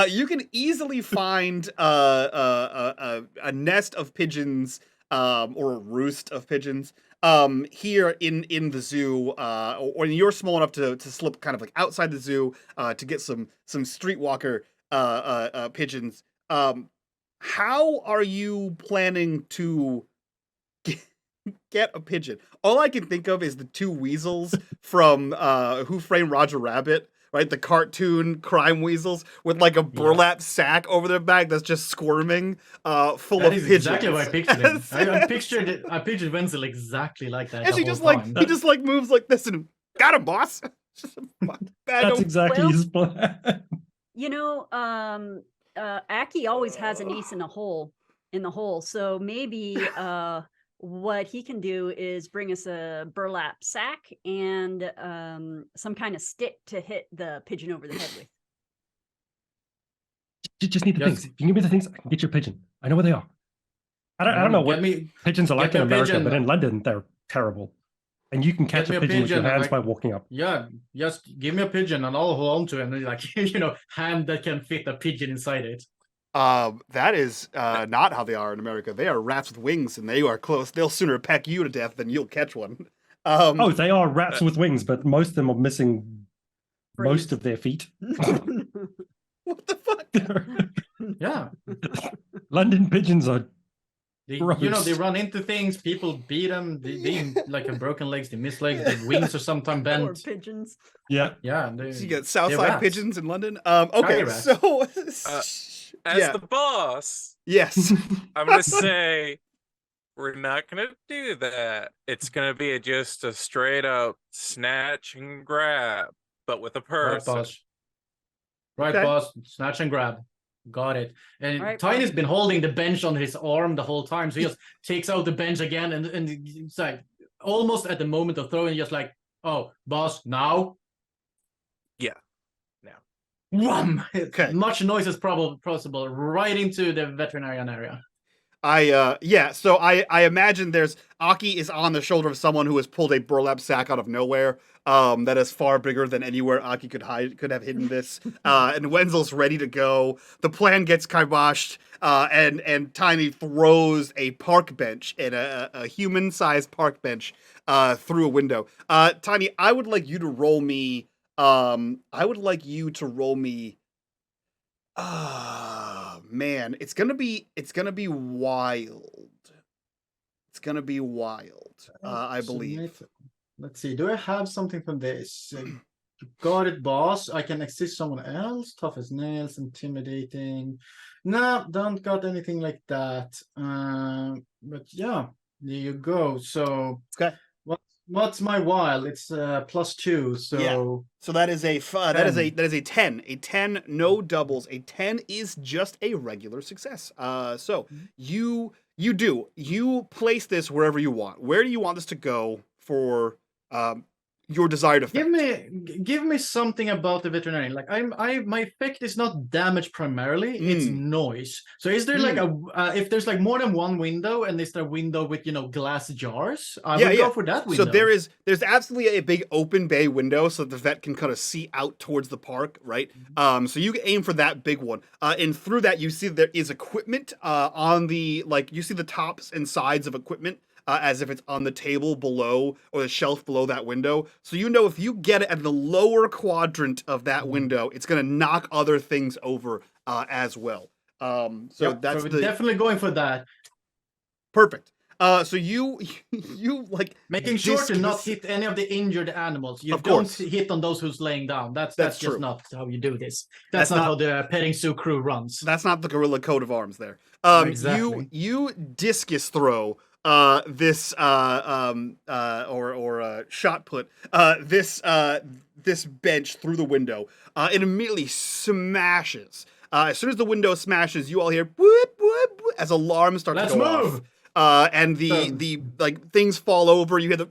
You can easily find a nest of pigeons or a roost of pigeons. Here in the zoo, or when you're small enough to slip kind of like outside the zoo, to get some streetwalker pigeons. How are you planning to get a pigeon? All I can think of is the two weasels from Who Framed Roger Rabbit, right? The cartoon crime weasels with like a burlap sack over their back that's just squirming, full That of is pigeons. exactly what I pictured him. I pictured Wenzel exactly like that. And the she whole just like time. he just like moves like this and got him, boss. Just a bag That's of- exactly Well- his plan. You know, Aki always has an ace in the hole. So maybe what he can do is bring us a burlap sack and some kind of stick to hit the pigeon over the head with. You just need the Yes. things. If you can give me the things, I can get your pigeon. I know where they are. I don't know what pigeons are like get in me a America, pigeon. but in London they're terrible. And you can catch me a a pigeon with your pigeon and hands I- by walking up. Yeah, just give me a pigeon and I'll hold on to it and like hand that can fit a pigeon inside it. That is not how they are in America. They are rats with wings, and they are close. They'll sooner peck you to death than you'll catch one. Oh, they are rats with wings, but most of them are missing most Brains. of their feet. What the fuck? Yeah. London pigeons are They, Gross. they run into things, people beat them, they like have broken legs, they miss legs, their wings are sometimes Poor bent. pigeons. yeah. Yeah, So you get Southside rats. pigeons in London. Okay, Tiny rats. so As yeah, the boss, yes. I'm gonna say we're not gonna do that. It's gonna be just a straight up snatch and grab, but with a Right, person. boss. Right, Okay. boss. Snatch and grab. Got it. And Right, Tiny's boss. been holding the bench on his arm the whole time, so he just takes out the bench again, and it's like almost at the moment of throwing, just like, oh, boss, now. Yeah, now. Wham! Okay. Much noise as possible, right into the veterinarian area. So I imagine there's Aki is on the shoulder of someone who has pulled a burlap sack out of nowhere. That is far bigger than anywhere Aki could have hidden this. And Wenzel's ready to go. The plan gets kiboshed. And Tiny throws a park bench and a human-sized park bench through a window. Tiny, I would like you to roll me. Man, it's gonna be wild. It's gonna be wild. I So believe. let's see. Do I have something from this? Got it, boss. I can assist someone else. Tough as nails, intimidating. No, don't got anything like that. But yeah, there you go. So Okay. what's my while? It's +2. So Yeah. So that is a 10. A 10, no doubles. A 10 is just a regular success. So you place this wherever you want. Where do you want this to go for your desired effect? give me something about the veterinarian. Like my effect is not damage primarily, it's noise. So is there like if there's like more than one window, and is there a window with glass jars, I would go for that window. So there's absolutely a big open bay window so that the vet can kind of see out towards the park, right? So you can aim for that big one. And through that you see there is equipment on the, like, you see the tops and sides of equipment. As if it's on the table below or the shelf below that window. So if you get it at the lower quadrant of that window, it's going to knock other things over as well. So that's we're definitely going for that. Perfect. So you like making sure to not hit any of the injured animals. You Of don't course. hit on those who's laying down. That's That's just true. not how you do this. That's That's not not- how the petting zoo crew runs. That's not the gorilla coat of arms there. Exactly. You discus throw this or shot put this bench through the window. It immediately smashes. As soon as the window smashes, you all hear whoop whoop, whoop as alarms start Let's to go move. off. And the like things fall over. You hear the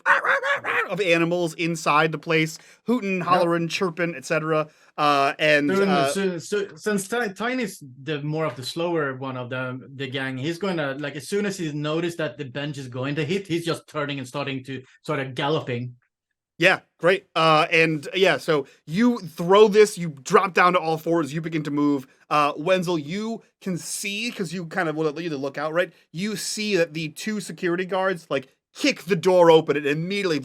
of animals inside the place, hooting, hollering, chirping, etc. Since Tiny's the more of the slower one of the gang, he's going to, like, as soon as he's noticed that the bench is going to hit, he's just turning and starting to sort of galloping. Yeah, great. And yeah, so you throw this, you drop down to all fours, you begin to move. Wenzel, you can see, because you kind of want to look out, right? You see that the 2 security guards, like, kick the door open and immediately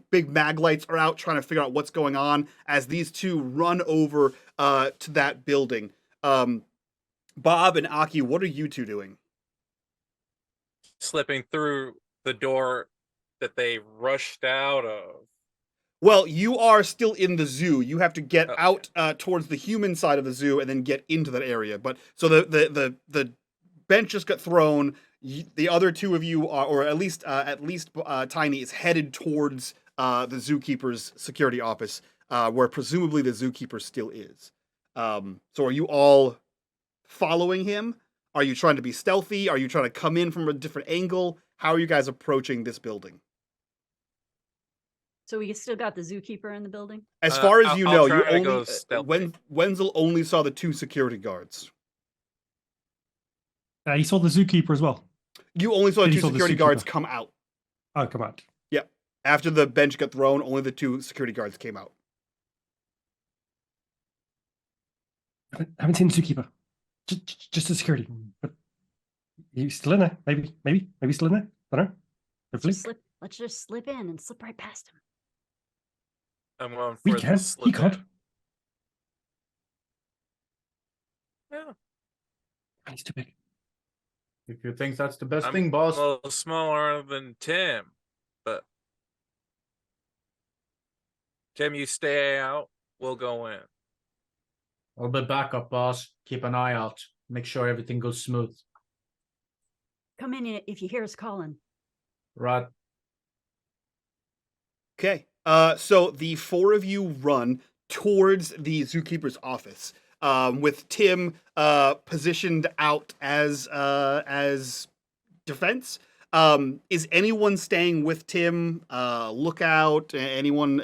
big mag lights are out trying to figure out what's going on as these 2 run over to that building. Bob and Aki, what are you 2 doing? Slipping through the door that they rushed out of. Well, you are still in the zoo. You have to get Okay. out towards the human side of the zoo and then get into that area. But so the bench just got thrown. The other 2 of you are, or at least Tiny is headed towards the zookeeper's security office, where presumably the zookeeper still is. So are you all following him? Are you trying to be stealthy? Are you trying to come in from a different angle? How are you guys approaching this building? So we still got the zookeeper in the building. As far as I'll- you I'll know, try you to go only stealthy. Wenzel only saw the 2 security guards. He saw the zookeeper as well. You only saw Then the he 2 saw the security guards zookeeper. come out. Oh, come on. Yep. After the bench got thrown, only the 2 security guards came out. Haven't seen the zookeeper. Just the security. But he's still in there. Maybe still in there. I don't know. Hopefully. Let's just slip in and slip right past him. I'm going We for can. the He slip can't. in. Yeah. He's too big. If you think that's the best I'm thing, a boss. little smaller than Tim, but Tim, you stay out. We'll go in. I'll be back up, boss. Keep an eye out. Make sure everything goes smooth. Come in if you hear us calling. Right. Okay. So the 4 of you run towards the zookeeper's office, with Tim positioned out as defense. Is anyone staying with Tim? Lookout? Anyone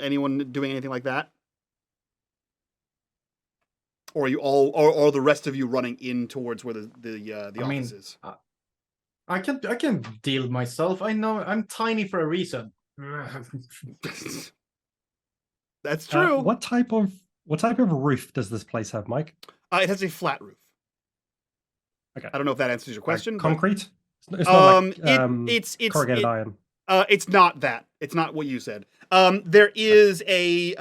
doing anything like that? Or are you all, or the rest of you running in towards where the I mean, office is? I can deal with myself. I know I'm tiny for a reason. That's true. What type of roof does this place have, Mike? It has a flat roof. Okay. I don't know if that answers your question. but- Concrete. It's not like it's corrugated iron. It's not that. It's not what you said. There is a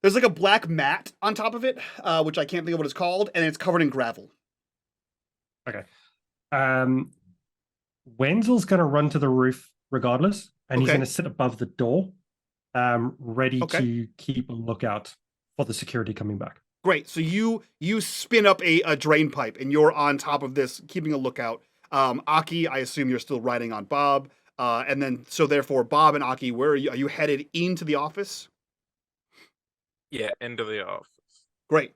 there's like a black mat on top of it, which I can't think of what it's called, and it's covered in gravel. Okay. Wenzel's going to run to the roof regardless, and he's Okay. going to sit above the door, ready Okay. to keep a lookout for the security coming back. Great. So you spin up a drain pipe, and you're on top of this, keeping a lookout. Aki, I assume you're still riding on Bob, and then so therefore Bob and Aki, where are you? Are you headed into the office? Yeah, into the office. Great.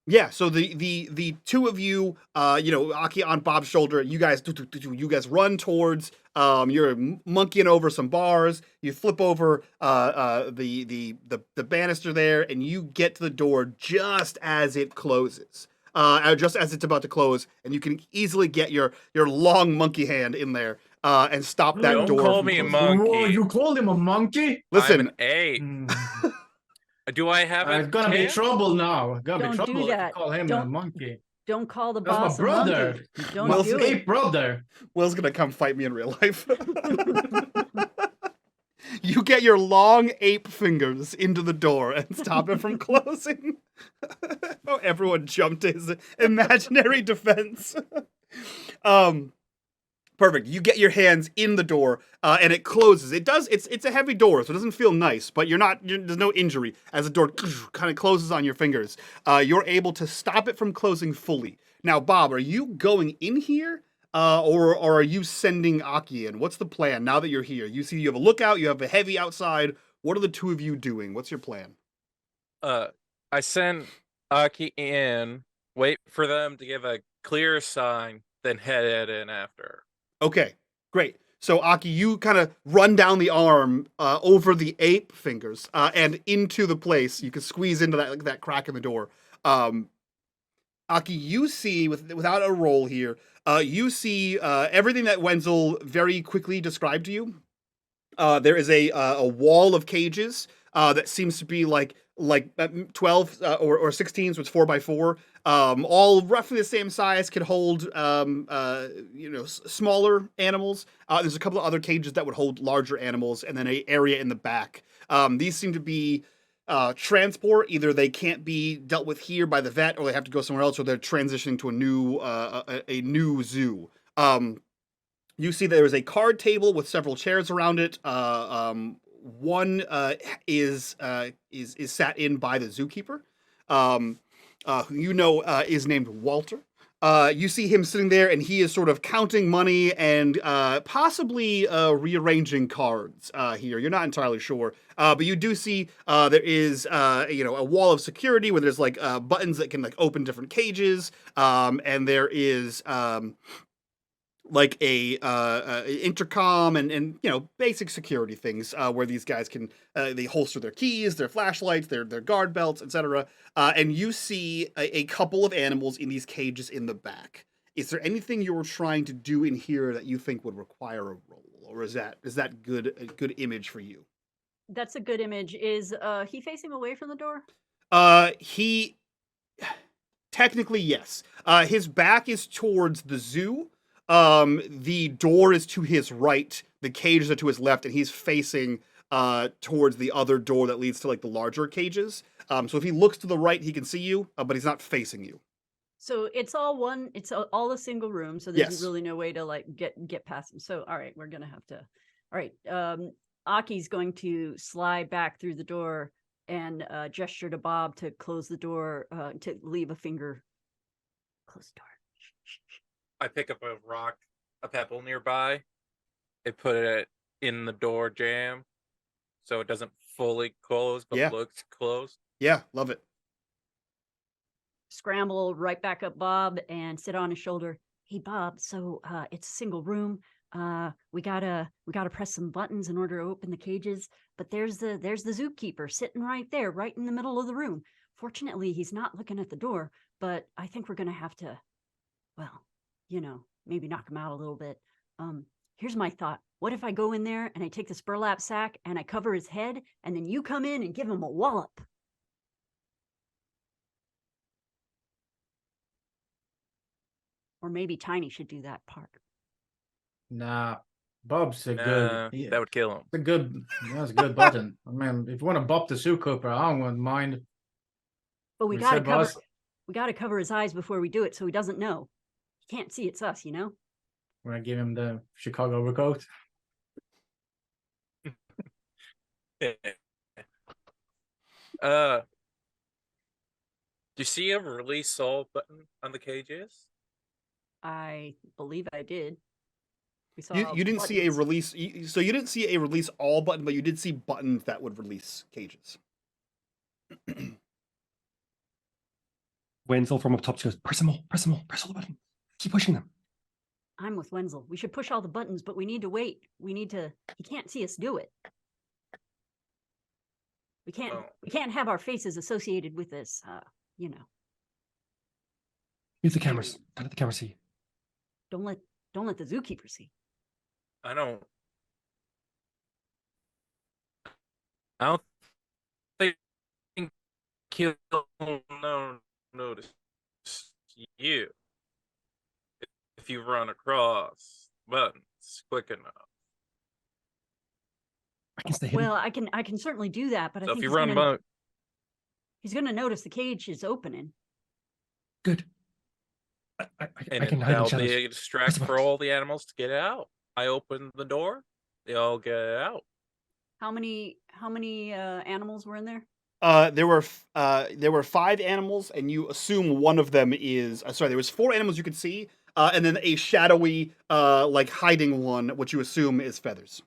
Yeah, so the 2 of you, Aki on Bob's shoulder, you guys run towards, you're monkeying over some bars, you flip over the banister there, and you get to the door just as it closes. Just as it's about to close, and you can easily get your long monkey hand in there and stop that Don't door. call from me a closing. monkey. Whoa, you called him a monkey? Listen, I'm an 8. Mm. Do I have It's it? gonna be Tim? trouble now. Gonna Don't be do trouble if you that. call him a Don't- monkey. Don't call the That's my boss a brother. monkey. Don't Well, do Hey, it. brother. Will's gonna come fight me in real life. You get your long ape fingers into the door and stop it from closing. Oh, everyone jumped to his imaginary defense. Perfect. You get your hands in the door, and it closes. It's a heavy door, so it doesn't feel nice, but there's no injury as the door kind of closes on your fingers. You're able to stop it from closing fully. Now, Bob, are you going in here, or are you sending Aki in? What's the plan now that you're here? You see you have a lookout, you have a heavy outside. What are the 2 of you doing? What's your plan? I send Aki in, wait for them to give a clear sign, then head in after. Okay, great. So Aki, you kind of run down the arm over the ape fingers and into the place. You can squeeze into that crack in the door. Aki, you see without a roll here, you see everything that Wenzel very quickly described to you. There is a wall of cages that seems to be like 12 or 16, so it's 4x4. All roughly the same size, can hold smaller animals. There's a couple of other cages that would hold larger animals, and then an area in the back. These seem to be transport. Either they can't be dealt with here by the vet, or they have to go somewhere else, or they're transitioning to a new zoo. You see there is a card table with several chairs around it. One is sat in by the zookeeper, who is named Walter. You see him sitting there, and he is sort of counting money and possibly rearranging cards here. You're not entirely sure, but you do see there is a wall of security where there's like buttons that can like open different cages, and there is like a intercom and basic security things where these guys can they holster their keys, their flashlights, their guard belts, etc. And you see a couple of animals in these cages in the back. Is there anything you're trying to do in here that you think would require a roll, or is that a good image for you? That's a good image. Is he facing away from the door? He technically, yes. His back is towards the zoo. The door is to his right, the cages are to his left, and he's facing towards the other door that leads to like the larger cages. So if he looks to the right, he can see you, but he's not facing you. So it's all a single room, so there's Yes. really no way to like get past him. So all right, we're gonna have to. All right, Aki's going to slide back through the door and gesture to Bob to close the door, to leave a finger. Close the door. I pick up a rock, a pebble nearby. I put it in the door jamb, so it doesn't fully close, but Yeah. looks closed. Yeah, love it. Scramble right back up Bob and sit on his shoulder. Hey Bob, so it's a single room. We gotta press some buttons in order to open the cages. But there's the zookeeper sitting right there, right in the middle of the room. Fortunately, he's not looking at the door, but I think we're gonna have to, well, maybe knock him out a little bit. Here's my thought. What if I go in there and I take this burlap sack and I cover his head, and then you come in and give him a wallop? Or maybe Tiny should do that part. Nah, Bob's a Nah, good. that would kill him. That's a good button. I mean, if you want to bop the zookeeper, I don't mind. But we You gotta said, cover. boss? We gotta cover his eyes before we do it, so he doesn't know. He can't see it's us, We're gonna give him the Chicago overcoat. Do you see a release all button on the cages? I believe I did. We saw. You didn't see a buttons. release, so you didn't see a release all button, but you did see buttons that would release cages. Wenzel from up top goes, press them all the button. Keep pushing them. I'm with Wenzel. We should push all the buttons, but we need to wait. He can't see us do it. We can't have our faces associated with this, Use the cameras. Don't let the camera see. Don't let the zookeeper see. I don't think he'll notice you if you run across buttons quick enough. I can stay hidden. Well, I can certainly do that, but I So think if you run he's gonna notice the cage is opening. Good. I and can hide in that'll shadows. be a distract for all the animals to get out. I open the door, they all get out. How many animals were in there? There were 5 animals, and you assume one of them is sorry. There was 4 animals you could see, and then a shadowy, like hiding one, which you assume is Feathers.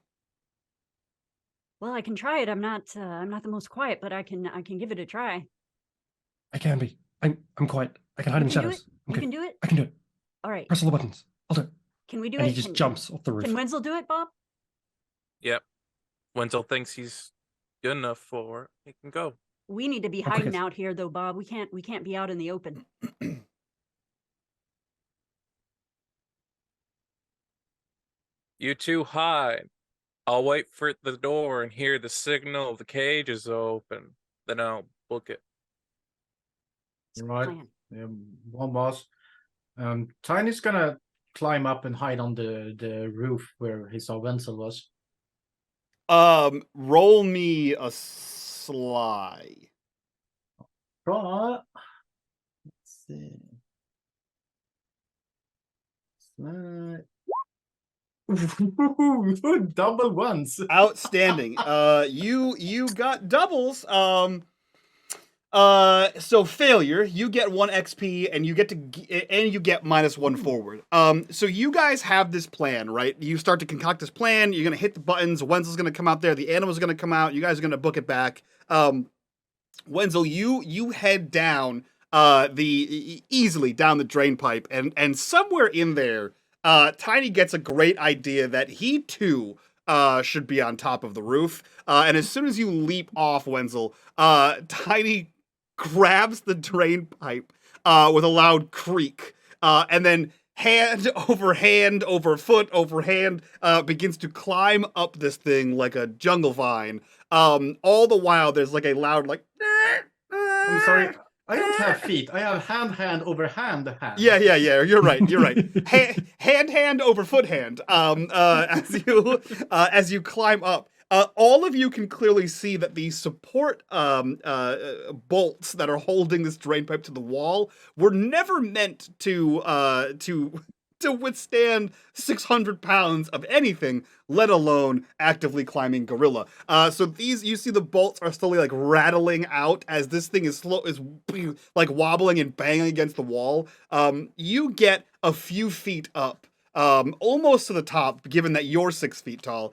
Well, I can try it. I'm not the most quiet, but I can give it a try. I can be. I'm quiet. I can hide in You can do shadows. it? I'm You good. can do it? I can do it. All right. Press all the buttons. I'll do it. Can we do And it? he just jumps off the roof. Can Wenzel do it, Bob? Yep. Wenzel thinks he's good enough for it. He can go. We need to be Okay. hiding out here, though, Bob. We can't be out in the open. You two hide. I'll wait for the door and hear the signal of the cage is open. Then I'll book it. Right. Plan. Yeah, one boss. Tiny's gonna climb up and hide on the roof where he saw Wenzel was. Roll me a sly. But let's see. Double ones. Outstanding. You got doubles. So failure, you get 1 XP and you get and you get -1 forward. So you guys have this plan, right? You start to concoct this plan. You're gonna hit the buttons. Wenzel's gonna come out there. The animal's gonna come out. You guys are gonna book it back. Wenzel, you head down easily down the drain pipe, and somewhere in there, Tiny gets a great idea that he too should be on top of the roof. And as soon as you leap off, Wenzel, Tiny grabs the drain pipe with a loud creak, and then hand over foot over hand, begins to climb up this thing like a jungle vine. All the while, there's like a loud like. I'm sorry, I don't have feet. I have hand over hand. Yeah. You're right. Hand over foot hand. As you climb up. All of you can clearly see that the support bolts that are holding this drain pipe to the wall were never meant to withstand 600 pounds of anything, let alone actively climbing gorilla. So you see the bolts are slowly like rattling out as this thing is like wobbling and banging against the wall. You get a few feet up, almost to the top, given that you're 6 feet tall.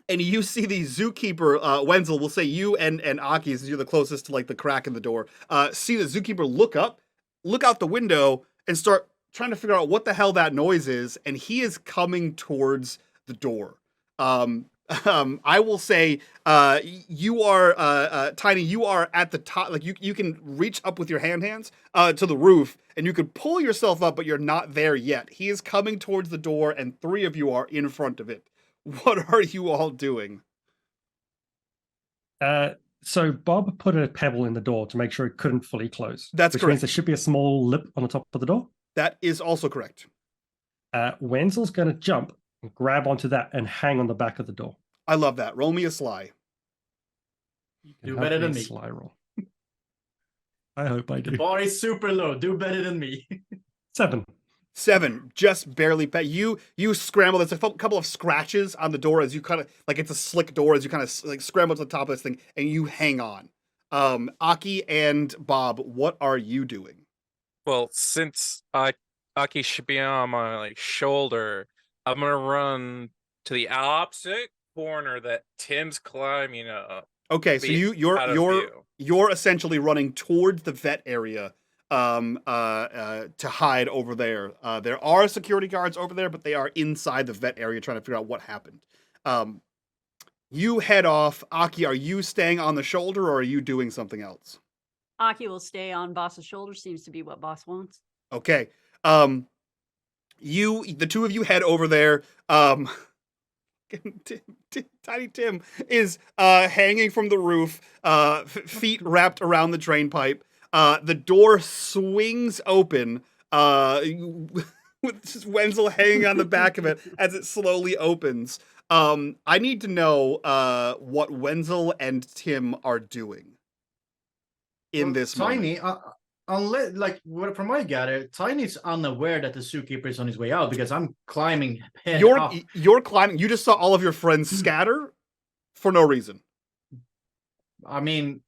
And you see the zookeeper, Wenzel, we'll say you and Aki, since you're the closest to like the crack in the door, see the zookeeper look out the window and start trying to figure out what the hell that noise is, and he is coming towards the door. I will say, you are, Tiny, you are at the top, like you can reach up with your hands to the roof, and you can pull yourself up, but you're not there yet. He is coming towards the door, and 3 of you are in front of it. What are you all doing? So Bob put a pebble in the door to make sure it couldn't fully close. That's which correct. means there should be a small lip on the top of the door. That is also correct. Wenzel's going to jump and grab onto that and hang on the back of the door. I love that. Roll me a sly. Do better than me. Sly roll. I hope I do. The bar is super low. Do better than me. 7. 7, just barely. You scramble. There's a couple of scratches on the door as you kind of like it's a slick door as you kind of like scramble to the top of this thing and you hang on. Aki and Bob, what are you doing? Well, since Aki should be on my like shoulder, I'm gonna run to the opposite corner that Tim's climbing up. Okay, so you're essentially running towards the vet area. To hide over there. There are security guards over there, but they are inside the vet area trying to figure out what happened. You head off. Aki, are you staying on the shoulder or are you doing something else? Aki will stay on Boss's shoulder, seems to be what Boss wants. Okay. The 2 of you head over there. Tiny Tim is hanging from the roof, feet wrapped around the drain pipe. The door swings open, with just Wenzel hanging on the back of it as it slowly opens. I need to know what Wenzel and Tim are doing in this Tiny, moment. Unless, like, from what I gather, Tiny's unaware that the zookeeper is on his way out because I'm climbing head up. You're climbing. You just saw all of your friends scatter for no reason. I mean,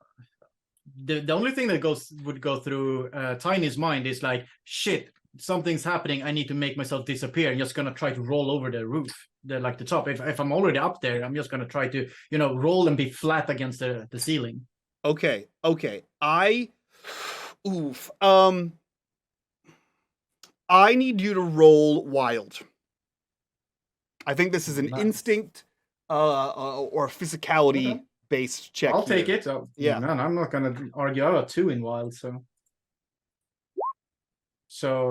the only thing that would go through Tiny's mind is like, shit, something's happening. I need to make myself disappear. I'm just gonna try to roll over the roof, the top. If I'm already up there, I'm just gonna try to roll and be flat against the ceiling. Okay. I need you to roll wild. I think this is an instinct or physicality based check. I'll take it. Yeah. Man, I'm not gonna argue. I got 2 in wild, so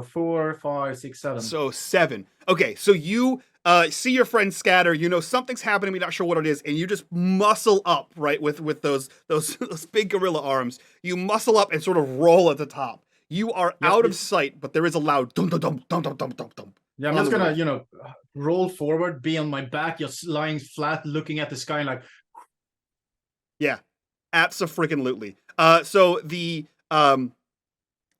4, 5, 6, 7. So 7. Okay, so you see your friends scatter. You know something's happening. You're not sure what it is, and you just muscle up, right, with those those big gorilla arms. You muscle up and sort of roll at the top. You are out of sight, but there is a loud dum dum dum dum dum dum dum dum. Yeah, I'm on just the gonna, roof. you know, roll forward, be on my back, just lying flat, looking at the sky, and like, Yeah, abso-freaking-lutely. So the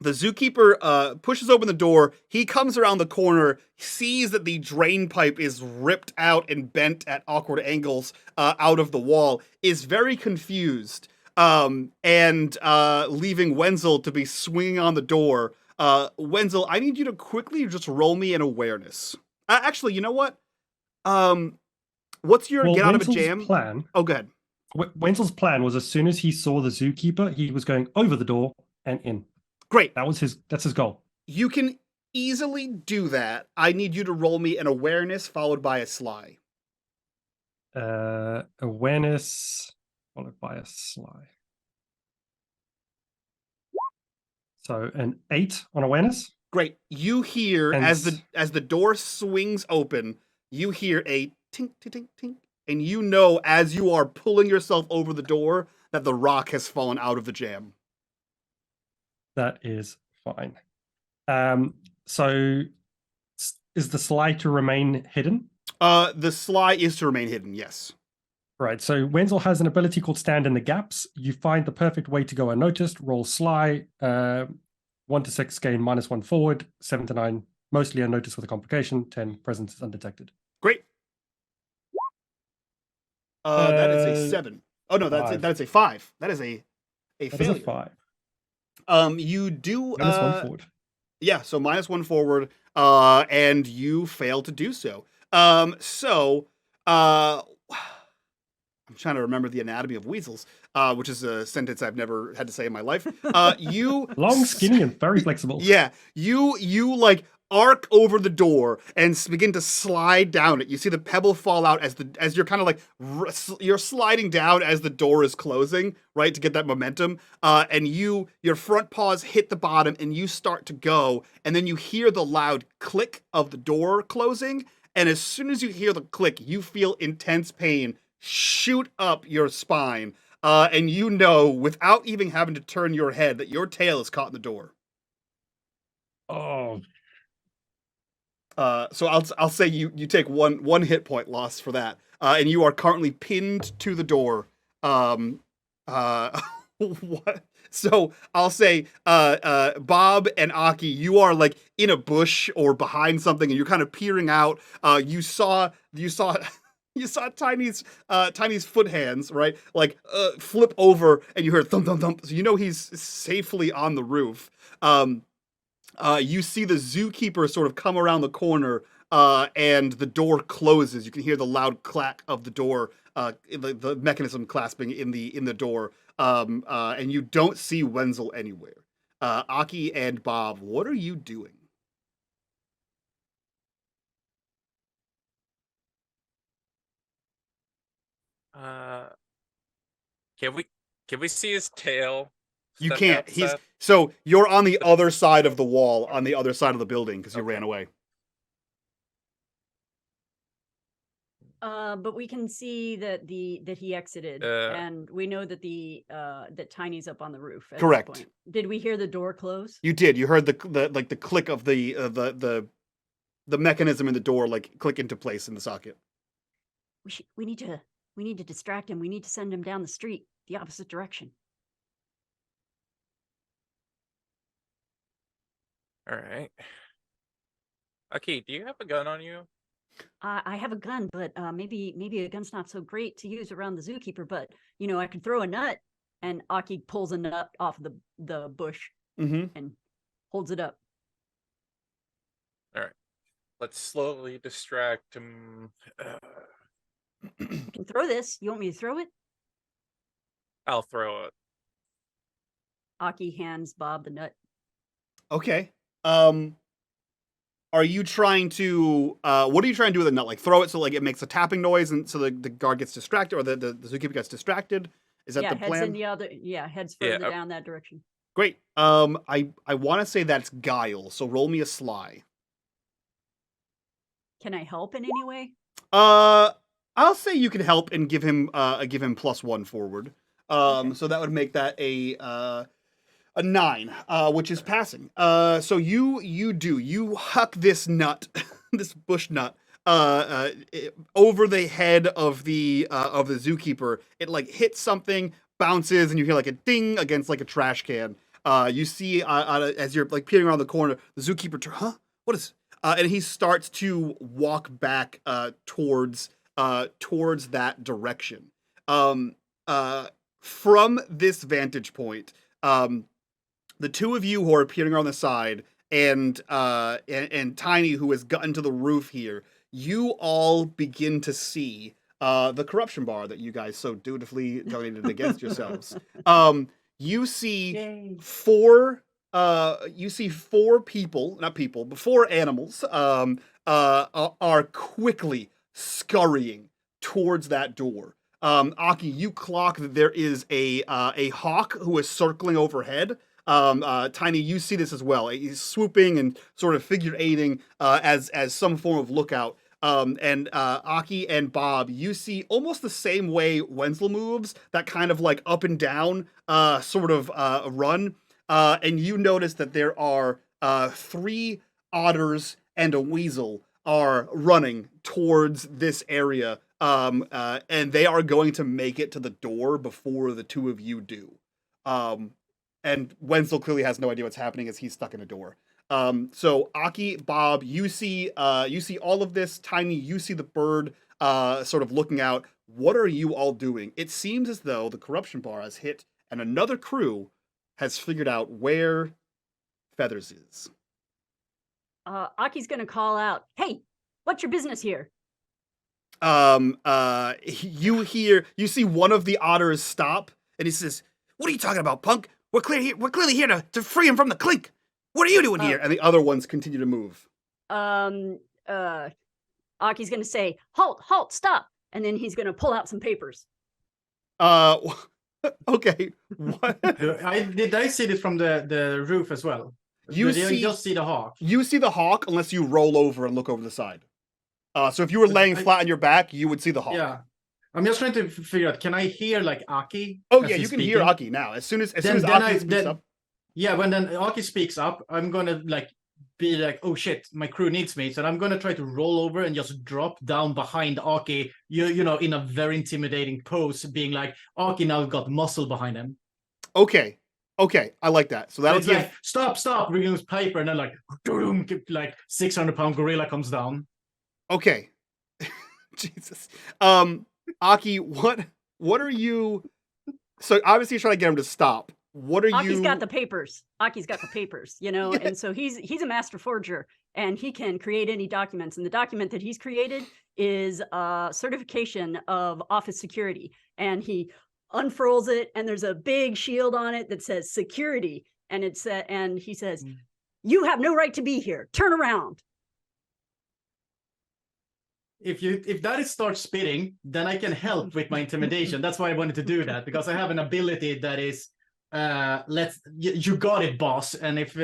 zookeeper pushes open the door. He comes around the corner, sees that the drain pipe is ripped out and bent at awkward angles out of the wall, is very confused, and leaving Wenzel to be swinging on the door. Wenzel, I need you to quickly just roll me an awareness. Actually, you know what? What's your Well, get out of a Wenzel's jam? plan. Oh, go ahead. Wenzel's plan was as soon as he saw the zookeeper, he was going over the door and in. Great. That's his goal. You can easily do that. I need you to roll me an awareness followed by a sly. Awareness followed by a sly. So an 8 on awareness. Great. You hear And as the door swings open, you hear a tink tink tink tink, and you know as you are pulling yourself over the door that the rock has fallen out of the jam. That is fine. So is the sly to remain hidden? The sly is to remain hidden. Yes. Right. So Wenzel has an ability called Stand in the Gaps. You find the perfect way to go unnoticed. Roll sly. 1 to 6 gain -1 forward. 7 to 9 mostly unnoticed with a complication. 10 presence is undetected. Great. That is a 7. Oh no, that's a 5. That is a That failure. is a 5. You do -1 forward. Yeah, so -1 forward, and you fail to do so. I'm trying to remember the anatomy of weasels, which is a sentence I've never had to say in my life. You Long, skinny, and very flexible. Yeah, you like arc over the door and begin to slide down it. You see the pebble fall out as you're kind of like you're sliding down as the door is closing, right, to get that momentum. And your front paws hit the bottom and you start to go, and then you hear the loud click of the door closing. And as soon as you hear the click, you feel intense pain shoot up your spine. And you know, without even having to turn your head, that your tail is caught in the door. Oh, So I'll say you take one hit point loss for that, and you are currently pinned to the door. What? So I'll say, Bob and Aki, you are like in a bush or behind something, and you're kind of peering out. You saw Tiny's foot hands, right? Like flip over, and you heard thump thump thump. So you know he's safely on the roof. You see the zookeeper sort of come around the corner, and the door closes. You can hear the loud clack of the door, the mechanism clasping in the door. And you don't see Wenzel anywhere. Aki and Bob, what are you doing? Can we see his tail? You stuck can't. outside? So you're on the other side of the wall, on the other side of the building, because you ran away. But we can see that he exited, and we know that that Tiny's up on the roof. At Correct. This point. Did we hear the door close? You did. You heard the click of the mechanism in the door like click into place in the socket. We need to distract him. We need to send him down the street, the opposite direction. All right. Aki, do you have a gun on you? I have a gun, but maybe a gun's not so great to use around the zookeeper. But I could throw a nut, and Aki pulls a nut off the bush and holds it up. All right. Let's slowly distract him. You can throw this. You want me to throw it? I'll throw it. Aki hands Bob the nut. Okay. Are you trying to what are you trying to do with the nut? Like throw it so like it makes a tapping noise and so the guard gets distracted, or the zookeeper gets distracted? Is that the plan? Heads in the other. Yeah, heads further down that direction. Great. I want to say that's guile. So roll me a sly. Can I help in any way? I'll say you can help and give him +1 forward. So that would make that a 9, which is passing. So you huck this nut, this bush nut, over the head of the zookeeper. It like hits something, bounces, and you hear like a ding against like a trash can. You see as you're like peering around the corner, the zookeeper huh? What is? And he starts to walk back towards that direction. From this vantage point, the two of you who are peering around the side, and Tiny, who has gotten to the roof here, you all begin to see the corruption bar that you guys so dutifully donated against yourselves. You see Yay. four people, not people, but 4 animals are quickly scurrying towards that door. Aki, you clock that there is a hawk who is circling overhead. Tiny, you see this as well. He's swooping and sort of figure eighting as some form of lookout. And Aki and Bob, you see almost the same way Wenzel moves, that kind of like up and down sort of run. And you notice that there are 3 otters and a weasel are running towards this area. And they are going to make it to the door before the 2 of you do. And Wenzel clearly has no idea what's happening as he's stuck in a door. So Aki, Bob, you see all of this. Tiny, you see the bird sort of looking out. What are you all doing? It seems as though the corruption bar has hit, and another crew has figured out where Feathers is. Aki's gonna call out, "Hey, what's your business here?" You see one of the otters stop, and he says, "What are you talking about, punk? We're clearly here to free him from the clink. What are you doing here?" And the other ones continue to move. Aki's gonna say, halt, stop. And then he's gonna pull out some papers. Okay. What? Did I see it from the roof as well? You just see the hawk. You see the hawk unless you roll over and look over the side. So if you were laying flat on your back, you would see the hawk. Yeah. I'm just trying to figure out, can I hear like Aki? Oh yeah, you can hear Aki now. As soon as Aki speaks up. Yeah, when then Aki speaks up, I'm gonna like be like, oh shit, my crew needs me. So I'm gonna try to roll over and just drop down behind Aki, you know, in a very intimidating pose, being like, Aki now got muscle behind him. Okay, I like that. So that'll give... like, stop, ringing his piper, and then like 600-pound gorilla comes down. Okay. Jesus. Aki, what are you... So obviously you're trying to get him to stop. What are you... Aki's got the papers. You know, and so he's a master forger, and he can create any documents. And the document that he's created is a certification of office security. And he unfurls it, and there's a big shield on it that says security. And and he says, "You have no right to be here. Turn around." If that starts spitting, then I can help with my intimidation. That's why I wanted to do that, because I have an ability that is, you got it, boss. And if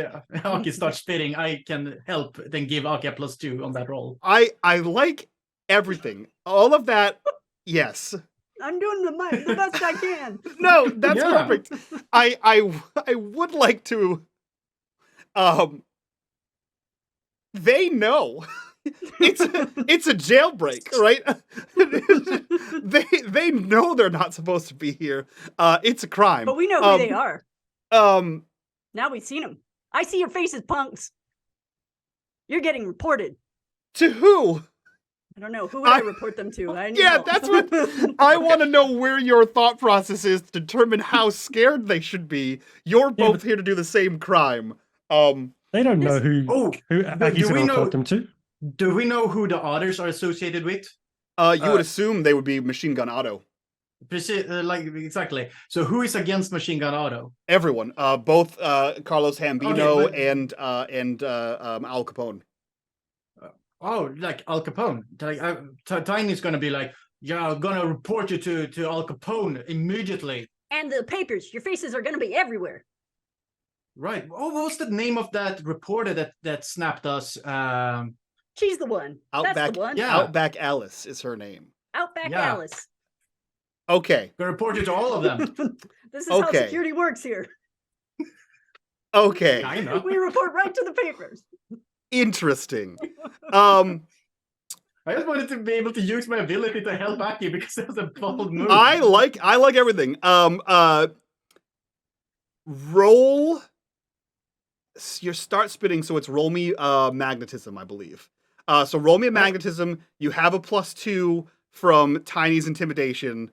Aki starts spitting, I can help, then give Aki a +2 on that roll. I like everything. All of that, yes. I'm doing the best I can. No, that's perfect. I would like to... They know... It's a jailbreak, right? they know they're not supposed to be here. It's a crime. But we know who they are. Now we've seen them. I see your faces, punks. You're getting reported. To who? I don't know. Who would I report them to? I know. Yeah, that's what I want to know, where your thought process is to determine how scared they should be. You're both here to do the same crime. They don't know who Aki's going to report them to. Do we know who the otters are associated with? You would assume they would be Machine Gun Auto. Exactly. So who is against Machine Gun Auto? Everyone. Both Carlos Hambino and Al Capone. Like Al Capone. Tiny's going to be like, yeah, I'm going to report you to Al Capone immediately. And the papers. Your faces are going to be everywhere. Right. Oh, what was the name of that reporter that snapped us She's the one. That's Outback, the one. Yeah. Outback Alice is her name. Outback Yeah. Alice. Okay. Gonna report you to all of them. This is how Okay. security works here. Okay. Kinda. We report right to the papers. Interesting. I just wanted to be able to use my ability to help Aki because that was a bold move. I like everything. Roll your start spinning, so it's roll me magnetism, I believe. So roll me a magnetism. You have a +2 from Tiny's intimidation,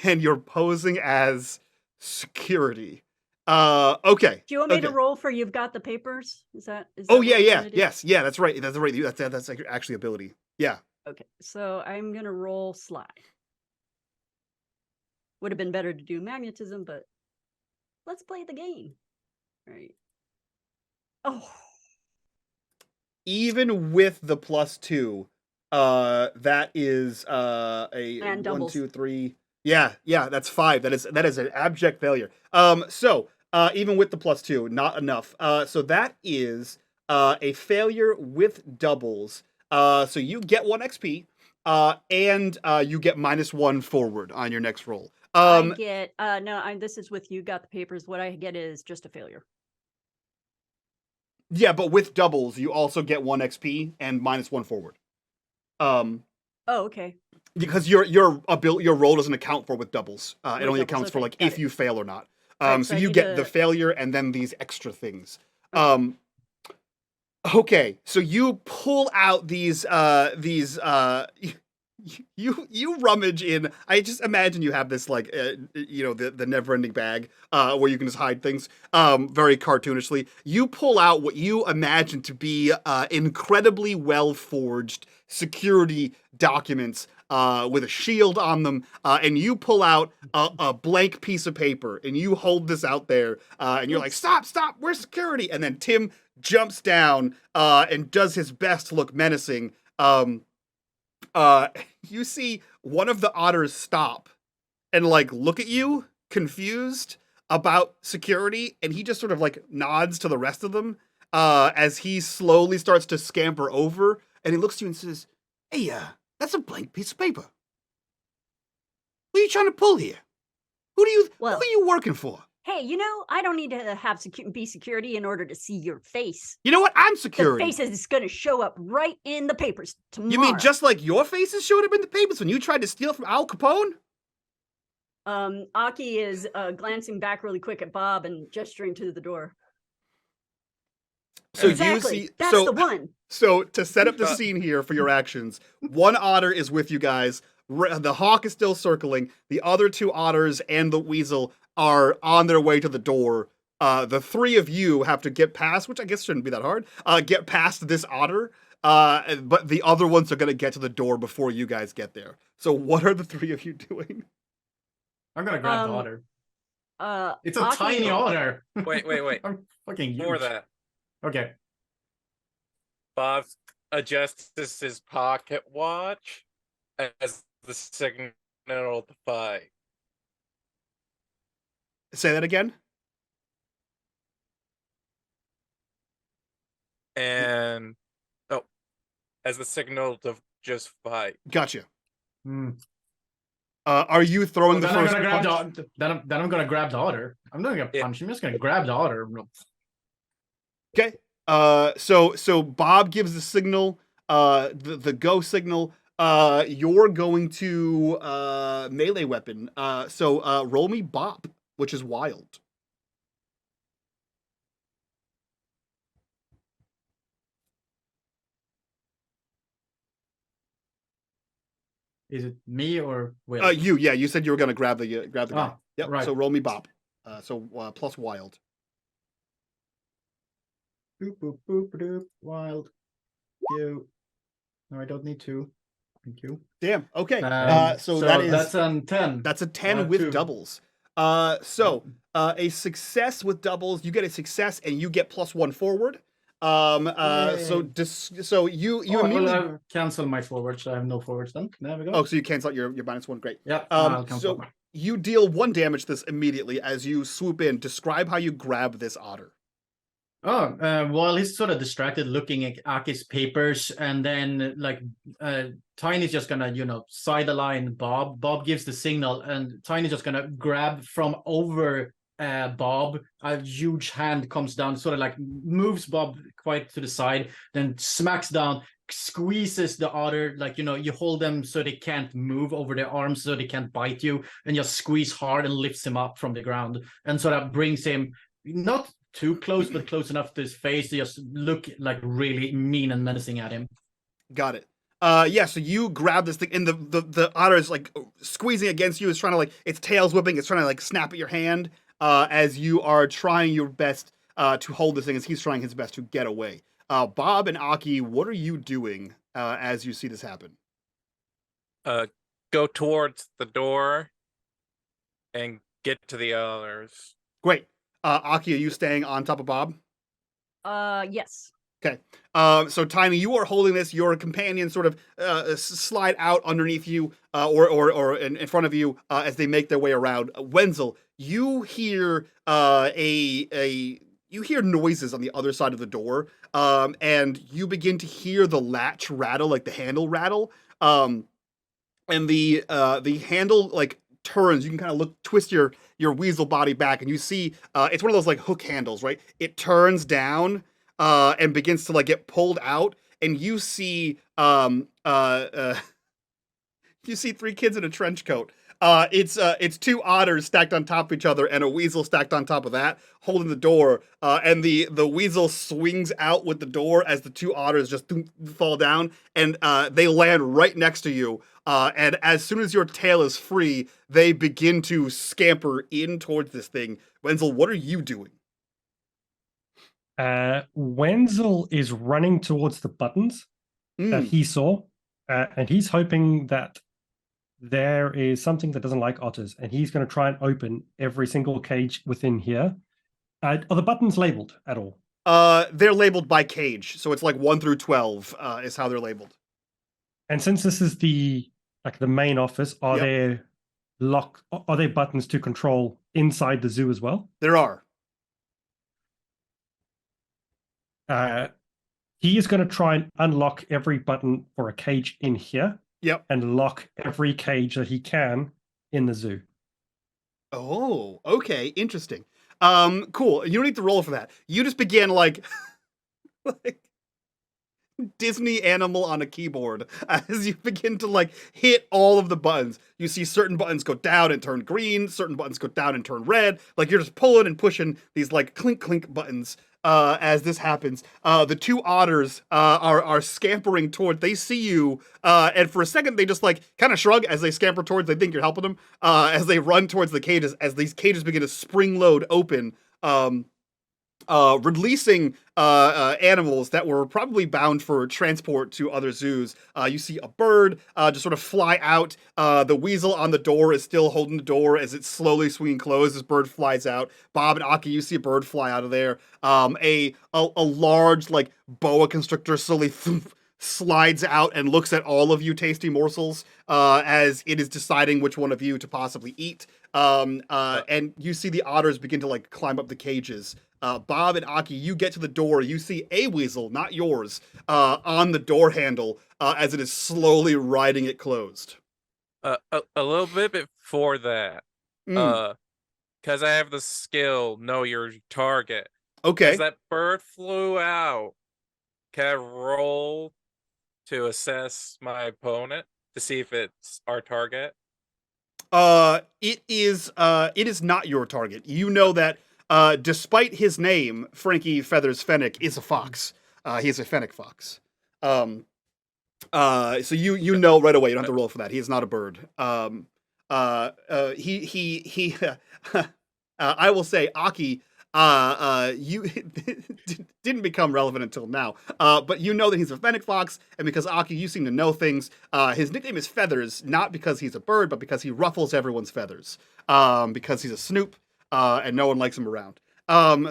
and you're posing as security. Okay. Do you want me to okay. roll for you've got the papers? Is that Oh what yeah, we're yeah, gonna do? yes, yeah. That's right. That's right. That's actually ability. Yeah. Okay, so I'm gonna roll sly. Would have been better to do magnetism, but let's play the game. All right. Oh, Even with the +2, that is a And 1, doubles. 2, 3. Yeah, that's 5. That is an abject failure. So even with the +2, not enough. So that is a failure with doubles. So you get 1 XP, and you get -1 forward on your next roll. I get no. This is with you got the papers. What I get is just a failure. Yeah, but with doubles, you also get 1 XP and -1 forward. Oh, okay. Because your roll doesn't account for with doubles. It With only doubles, accounts for okay, like got if it. you fail or not. Alright, So so I you need get the to- failure and then these extra things. Okay. Okay, so you pull out these you rummage in. I just imagine you have this like the never-ending bag where you can just hide things very cartoonishly. You pull out what you imagine to be incredibly well forged security documents with a shield on them, and you pull out a blank piece of paper and you hold this out there, and you're like, stop, we're security. And then Tim jumps down and does his best to look menacing. You see one of the otters stop and like look at you, confused about security, and he just sort of like nods to the rest of them as he slowly starts to scamper over, and he looks at you and says, "Hey, that's a blank piece of paper. What are you trying to pull here? Who are you working for? Hey, I don't need to have be security in order to see your face. You know what? I'm The security. face is going to show up right in the papers tomorrow. You mean just like your faces showed up in the papers when you tried to steal from Al Capone? Aki is glancing back really quick at Bob and gesturing to the door. So Exactly. you see, That's the one. So to set up the scene here for your actions, one otter is with you guys. The hawk is still circling. The other 2 otters and the weasel are on their way to the door. The 3 of you have to get past, which I guess shouldn't be that hard. Get past this otter. But the other ones are going to get to the door before you guys get there. So what are the 3 of you doing? I'm gonna grab the otter. It's a Aki- tiny otter. Wait. I'm fucking huge. For that, Okay. Bob adjusts his pocket watch as the signal to fight. Say that again. And as the signal to just fight. Gotcha. Hmm. Are you throwing the Then I'm first gonna grab punch? then I'm gonna grab the otter. I'm not gonna Yeah. punch him. I'm just gonna grab the otter. Okay. So Bob gives the signal, the go signal. You're going to melee weapon. So roll me bop, which is wild. Is it me or Will? You said you were gonna grab the guy. Ah, Yep. right. So roll me bop. So plus wild. Boop, boop, boop, boop, wild. You. No, I don't need to. Thank you. Damn. Okay. So that's that's a 10. a 10 with 2. doubles. So a success with doubles, you get a success and you get +1 forward. So you immediately. I'll cancel my forwards. So I have no forwards then. There we go. Oh, so you cancel out your -1. Great. Yeah. I'll cancel So my- you deal 1 damage to this immediately as you swoop in. Describe how you grab this otter. While he's sort of distracted looking at Aki's papers, and then Tiny's just gonna, sideline Bob. Bob gives the signal, and Tiny's just gonna grab from over Bob. A huge hand comes down, sort of like moves Bob quite to the side, then smacks down, squeezes the otter, you hold them so they can't move over their arms, so they can't bite you, and just squeeze hard and lifts him up from the ground, and sort of brings him not too close, but close enough to his face to just look like really mean and menacing at him. Got it. Yeah, so you grab this thing, and the otter is like squeezing against you. It's trying to its tail's whipping. It's trying to snap at your hand as you are trying your best to hold this thing as he's trying his best to get away. Bob and Aki, what are you doing as you see this happen? Go towards the door and get to the others. Great. Aki, are you staying on top of Bob? Yes. Okay. So Tiny, you are holding this. Your companion sort of slide out underneath you, or in front of you as they make their way around. Wenzel, you hear you hear noises on the other side of the door, and you begin to hear the latch rattle, like the handle rattle, and the handle turns. You can kind of twist your weasel body back, and you see it's one of those hook handles, right? It turns down and begins to get pulled out, and you see you see three kids in a trench coat. It's two otters stacked on top of each other and a weasel stacked on top of that, holding the door. And the weasel swings out with the door as the two otters just fall down, and they land right next to you. And as soon as your tail is free, they begin to scamper in towards this thing. Wenzel, what are you doing? Wenzel is running towards the buttons that he saw, and he's hoping that there is something that doesn't like otters, and he's going to try and open every single cage within here. Are the buttons labeled at all? They're labeled by cage, so it's 1 through 12 is how they're labeled. And since this is the main office, are there buttons to control inside the zoo as well? There are. He is going to try and unlock every button for a cage in here. Yep. And lock every cage that he can in the zoo. Oh, okay, interesting. Cool. You don't need to roll for that. You just begin like Disney animal on a keyboard as you begin to hit all of the buttons. You see certain buttons go down and turn green, certain buttons go down and turn red. You're just pulling and pushing these clink clink buttons as this happens. The two otters are scampering toward. They see you, and for a second they just kind of shrug as they scamper towards. They think you're helping them as they run towards the cages. As these cages begin to spring load open, releasing animals that were probably bound for transport to other zoos. You see a bird just sort of fly out. The weasel on the door is still holding the door as it's slowly swinging closed. This bird flies out. Bob and Aki, you see a bird fly out of there. A large boa constrictor slowly slides out and looks at all of you tasty morsels as it is deciding which one of you to possibly eat. And you see the otters begin to climb up the cages. Bob and Aki, you get to the door. You see a weasel, not yours, on the door handle as it is slowly riding it closed. A little bit before that, because I have the skill know your target. Okay. As that bird flew out, can I roll to assess my opponent to see if it's our target? It is not your target. You know that despite his name, Frankie Feathers Fennec is a fox. He is a fennec fox. So you know right away. You don't have to roll for that. He is not a bird. I will say, Aki, you didn't become relevant until now. But you know that he's a fennec fox, and because Aki, you seem to know things. His nickname is Feathers, not because he's a bird, but because he ruffles everyone's feathers. Because he's a snoop, and no one likes him around.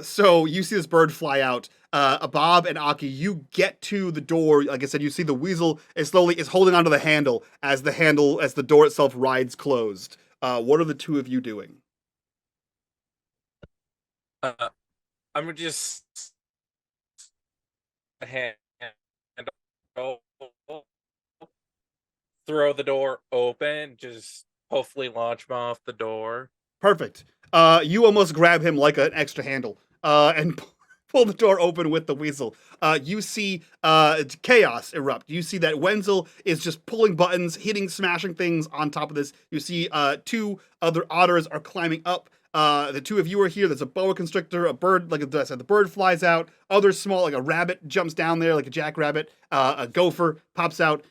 So you see this bird fly out. Bob and Aki, you get to the door. Like I said, you see the weasel is holding onto the handle as the door itself rides closed. What are the two of you doing? I'm just hand, throw the door open, just hopefully launch him off the door. Perfect. You almost grab him like an extra handle and pull the door open with the weasel. You see chaos erupt. You see that Wenzel is just pulling buttons, hitting, smashing things on top of this. You see two other otters are climbing up. The two of you are here. There's a boa constrictor, a bird, like I said, the bird flies out. Other small, like a rabbit jumps down there, like a jackrabbit. A gopher pops out.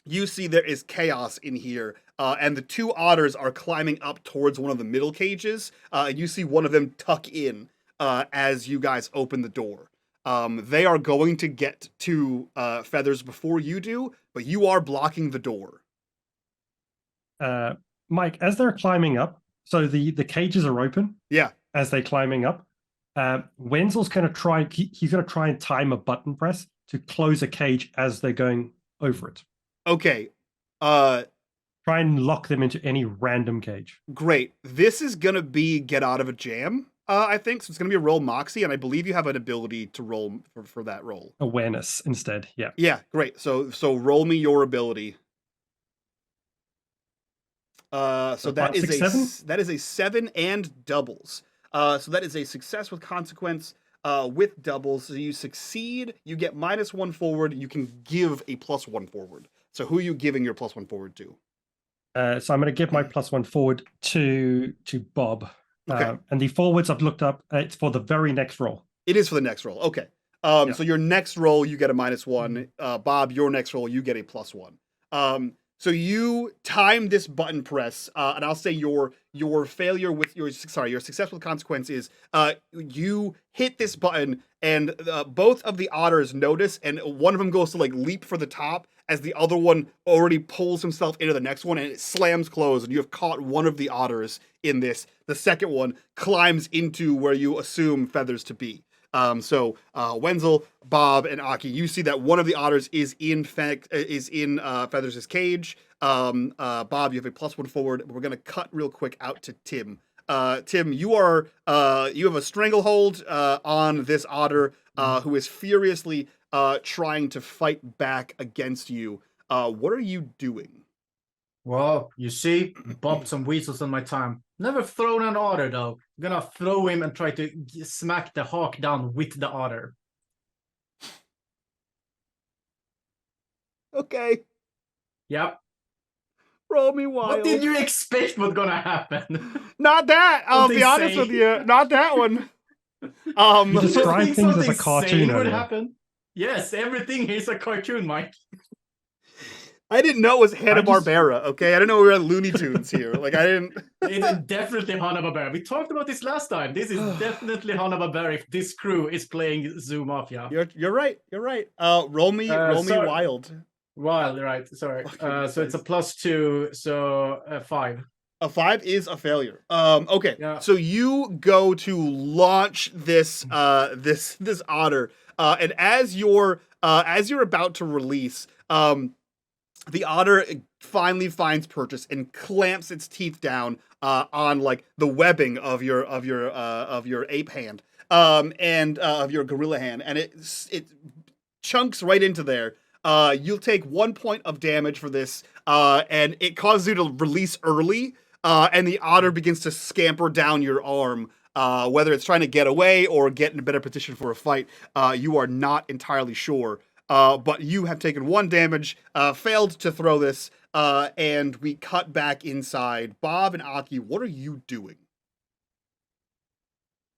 You see there is chaos in here. And the two otters are climbing up towards one of the middle cages. And you see one of them tuck in as you guys open the door. They are going to get to Feathers before you do, but you are blocking the door. Mike, as they're climbing up, so the cages are open. Yeah. As they're climbing up, Wenzel's going to try. He's going to try and time a button press to close a cage as they're going over it. Okay. Try and lock them into any random cage. Great. This is going to be get out of a jam, I think. So it's going to be a roll Moxie, and I believe you have an ability to roll for that roll. Awareness instead, yeah. Yeah, great. So roll me your ability. So that is 6, a 7? that is a 7 and doubles. So that is a success with consequence with doubles. So you succeed, you get -1 forward. You can give a +1 forward. So who are you giving your +1 forward to? So I'm going to give my +1 forward to Bob. Okay. And the forwards I've looked up, it's for the very next roll. It is for the next roll. Okay. Yeah. So your next roll, you get a -1. Bob, your next roll, you get a +1. So you time this button press, and I'll say your failure with your success with consequence is you hit this button, and both of the otters notice, and one of them goes to like leap for the top as the other one already pulls himself into the next one, and it slams closed, and you have caught one of the otters in this. The second one climbs into where you assume Feathers to be. So Wenzel, Bob, and Aki, you see that one of the otters is in Feathers' cage. Bob, you have a +1 forward. We're gonna cut real quick out to Tim. Tim, you have a stranglehold on this otter who is furiously trying to fight back against you. What are you doing? Well, you see, bopped some weasels on my time. Never thrown an otter, though. I'm gonna throw him and try to smack the hawk down with the otter. Okay, Yep. roll me wild. What did you expect was gonna happen? Not that. I'll be Something honest with sane. you. Not that one. You describe Think things as a something cartoon sane would earlier. happen? Yes, everything is a cartoon, Mike. I didn't know it was Hanna just- Barbera. Okay, I didn't know we were at Looney Tunes here. Like I didn't. It's definitely Hanna-Barbera. We talked about this last time. This is definitely Hanna-Barbera if this crew is playing Zoo Mafia. You're right. You're right. Roll me sorry. wild. Wild, right? Sorry. So it's a +2, so 5. A 5 is a failure. Okay. Yeah. So you go to launch this this otter, and as you're about to release, the otter finally finds purchase and clamps its teeth down on like the webbing of your ape hand, and of your gorilla hand, and it chunks right into there. You'll take 1 point of damage for this, and it causes you to release early, and the otter begins to scamper down your arm. Whether it's trying to get away or get in a better position for a fight, you are not entirely sure. But you have taken 1 damage, failed to throw this, and we cut back inside. Bob and Aki, what are you doing?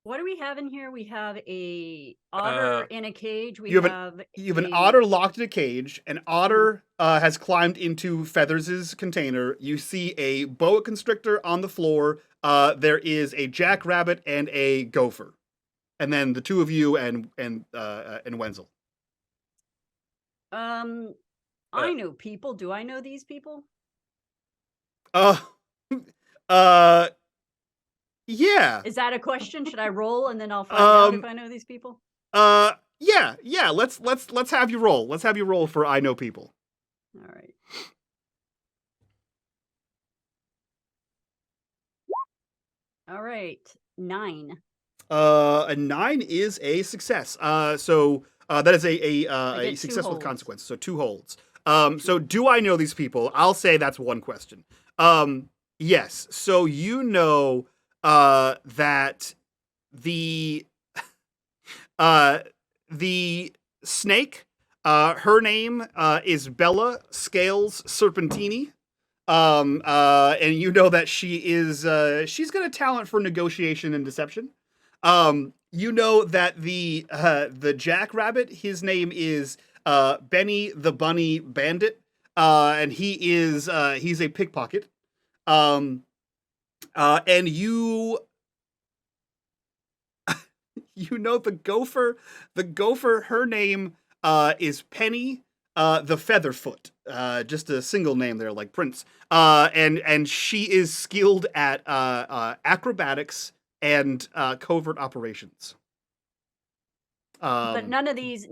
What do we have in here? We have a otter in a cage. We you have an a- otter locked in a cage. An otter has climbed into Feathers' container. You see a boa constrictor on the floor. There is a jackrabbit and a gopher, and then the two of you and Wenzel. I know people. Do I know these people? Yeah. Is that a question? Should I roll and then I'll find out if I know these people? Yeah. Let's have you roll. Let's have you roll for I know people. All right. All right. 9. A 9 is a success. So That is I a get success 2 with holds. consequence. So 2 holds. So do I know these people? I'll say that's one question. Yes. So you know that the the snake, her name is Bella Scales Serpentini. And you know that she is she's got a talent for negotiation and deception. You know that the jackrabbit, his name is Benny the Bunny Bandit, and he's a pickpocket. And you know the gopher, her name is Penny the Featherfoot. Just a single name there, like Prince. And she is skilled at acrobatics and covert operations. But none of these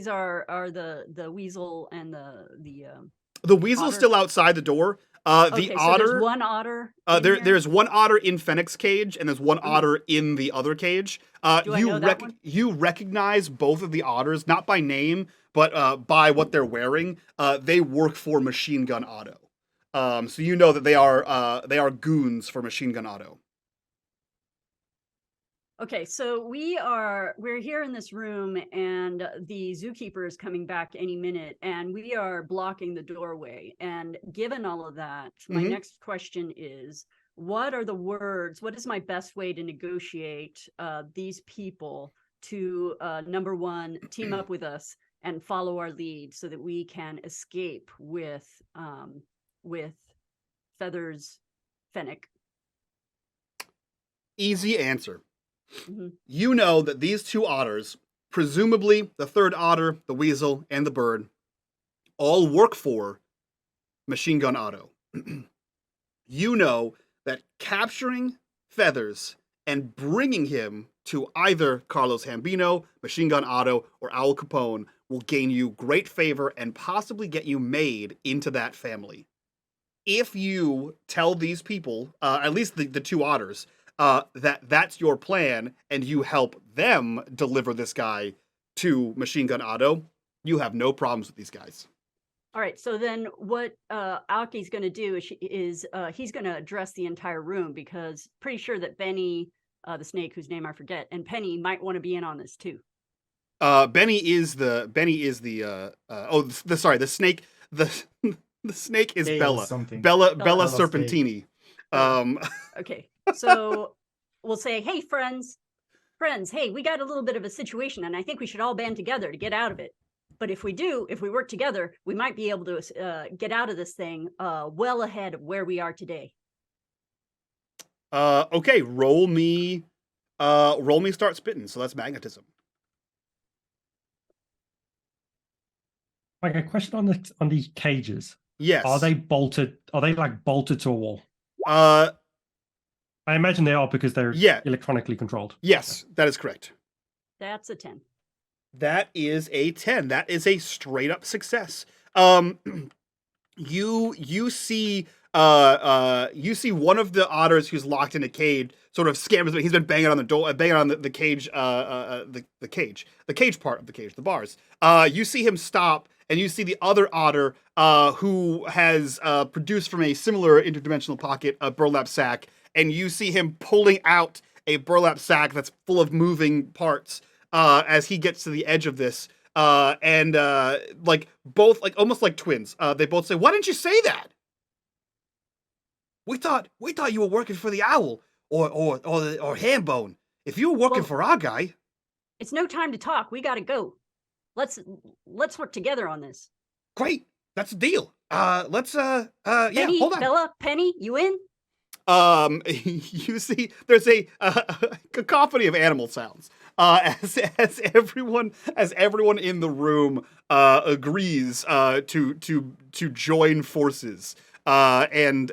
are the weasel and The weasel's otter? still outside the door. The okay, so otter. there's one otter. in here? There's one otter in Fennec's cage, and there's one otter in the other cage. Do I know that one? You recognize both of the otters, not by name, but by what they're wearing. They work for Machine Gun Auto. So you know that they are goons for Machine Gun Auto. Okay, so we're here in this room, and the zookeeper is coming back any minute, and we are blocking the doorway. And given all of that, my Mhm. next question is, what are the words? What is my best way to negotiate these people to number one, team up with us and follow our lead so that we can escape with Feathers Fennec? Easy answer. Mhm. You know that these 2 otters, presumably the 3rd otter, the weasel, and the bird, all work for Machine Gun Auto. You know that capturing Feathers and bringing him to either Carlos Hambino, Machine Gun Auto, or Al Capone will gain you great favor and possibly get you made into that family. If you tell these people, at least the 2 otters, that's your plan, and you help them deliver this guy to Machine Gun Auto, you have no problems with these guys. All right, so then what Aki's going to do is he's going to address the entire room, because pretty sure that Benny, the snake whose name I forget, and Penny might want to be in on this too. Benny is the snake. The snake is Gale Bella. something. Bella Bella Serpentini. Okay, so we'll say, hey, friends, hey, we got a little bit of a situation, and I think we should all band together to get out of it. But if we work together, we might be able to get out of this thing well ahead of where we are today. Okay, roll me start spitting. So that's magnetism. Like a question on the cages. Yes. Are they bolted? Are they like bolted to a wall? Uh, I imagine they are, because they're Yeah. electronically controlled. yes, that is correct. That's a 10. That is a 10. That is a straight up success. You see one of the otters who's locked in a cage sort of scampers. He's been banging on the door, banging on the cage, the cage part of the cage, the bars. You see him stop, and you see the other otter who has produced from a similar interdimensional pocket a burlap sack, and you see him pulling out a burlap sack that's full of moving parts as he gets to the edge of this. And like both, like almost like twins, they both say, "Why didn't you say that? We thought you were working for the owl or Hambone. If you were working for our guy." It's no time to talk. We got to go. Let's work together on this. Great, that's a deal. Let's Penny, hold on. Bella, Penny, you in? You see, there's a cacophony of animal sounds. As everyone in the room agrees to join forces and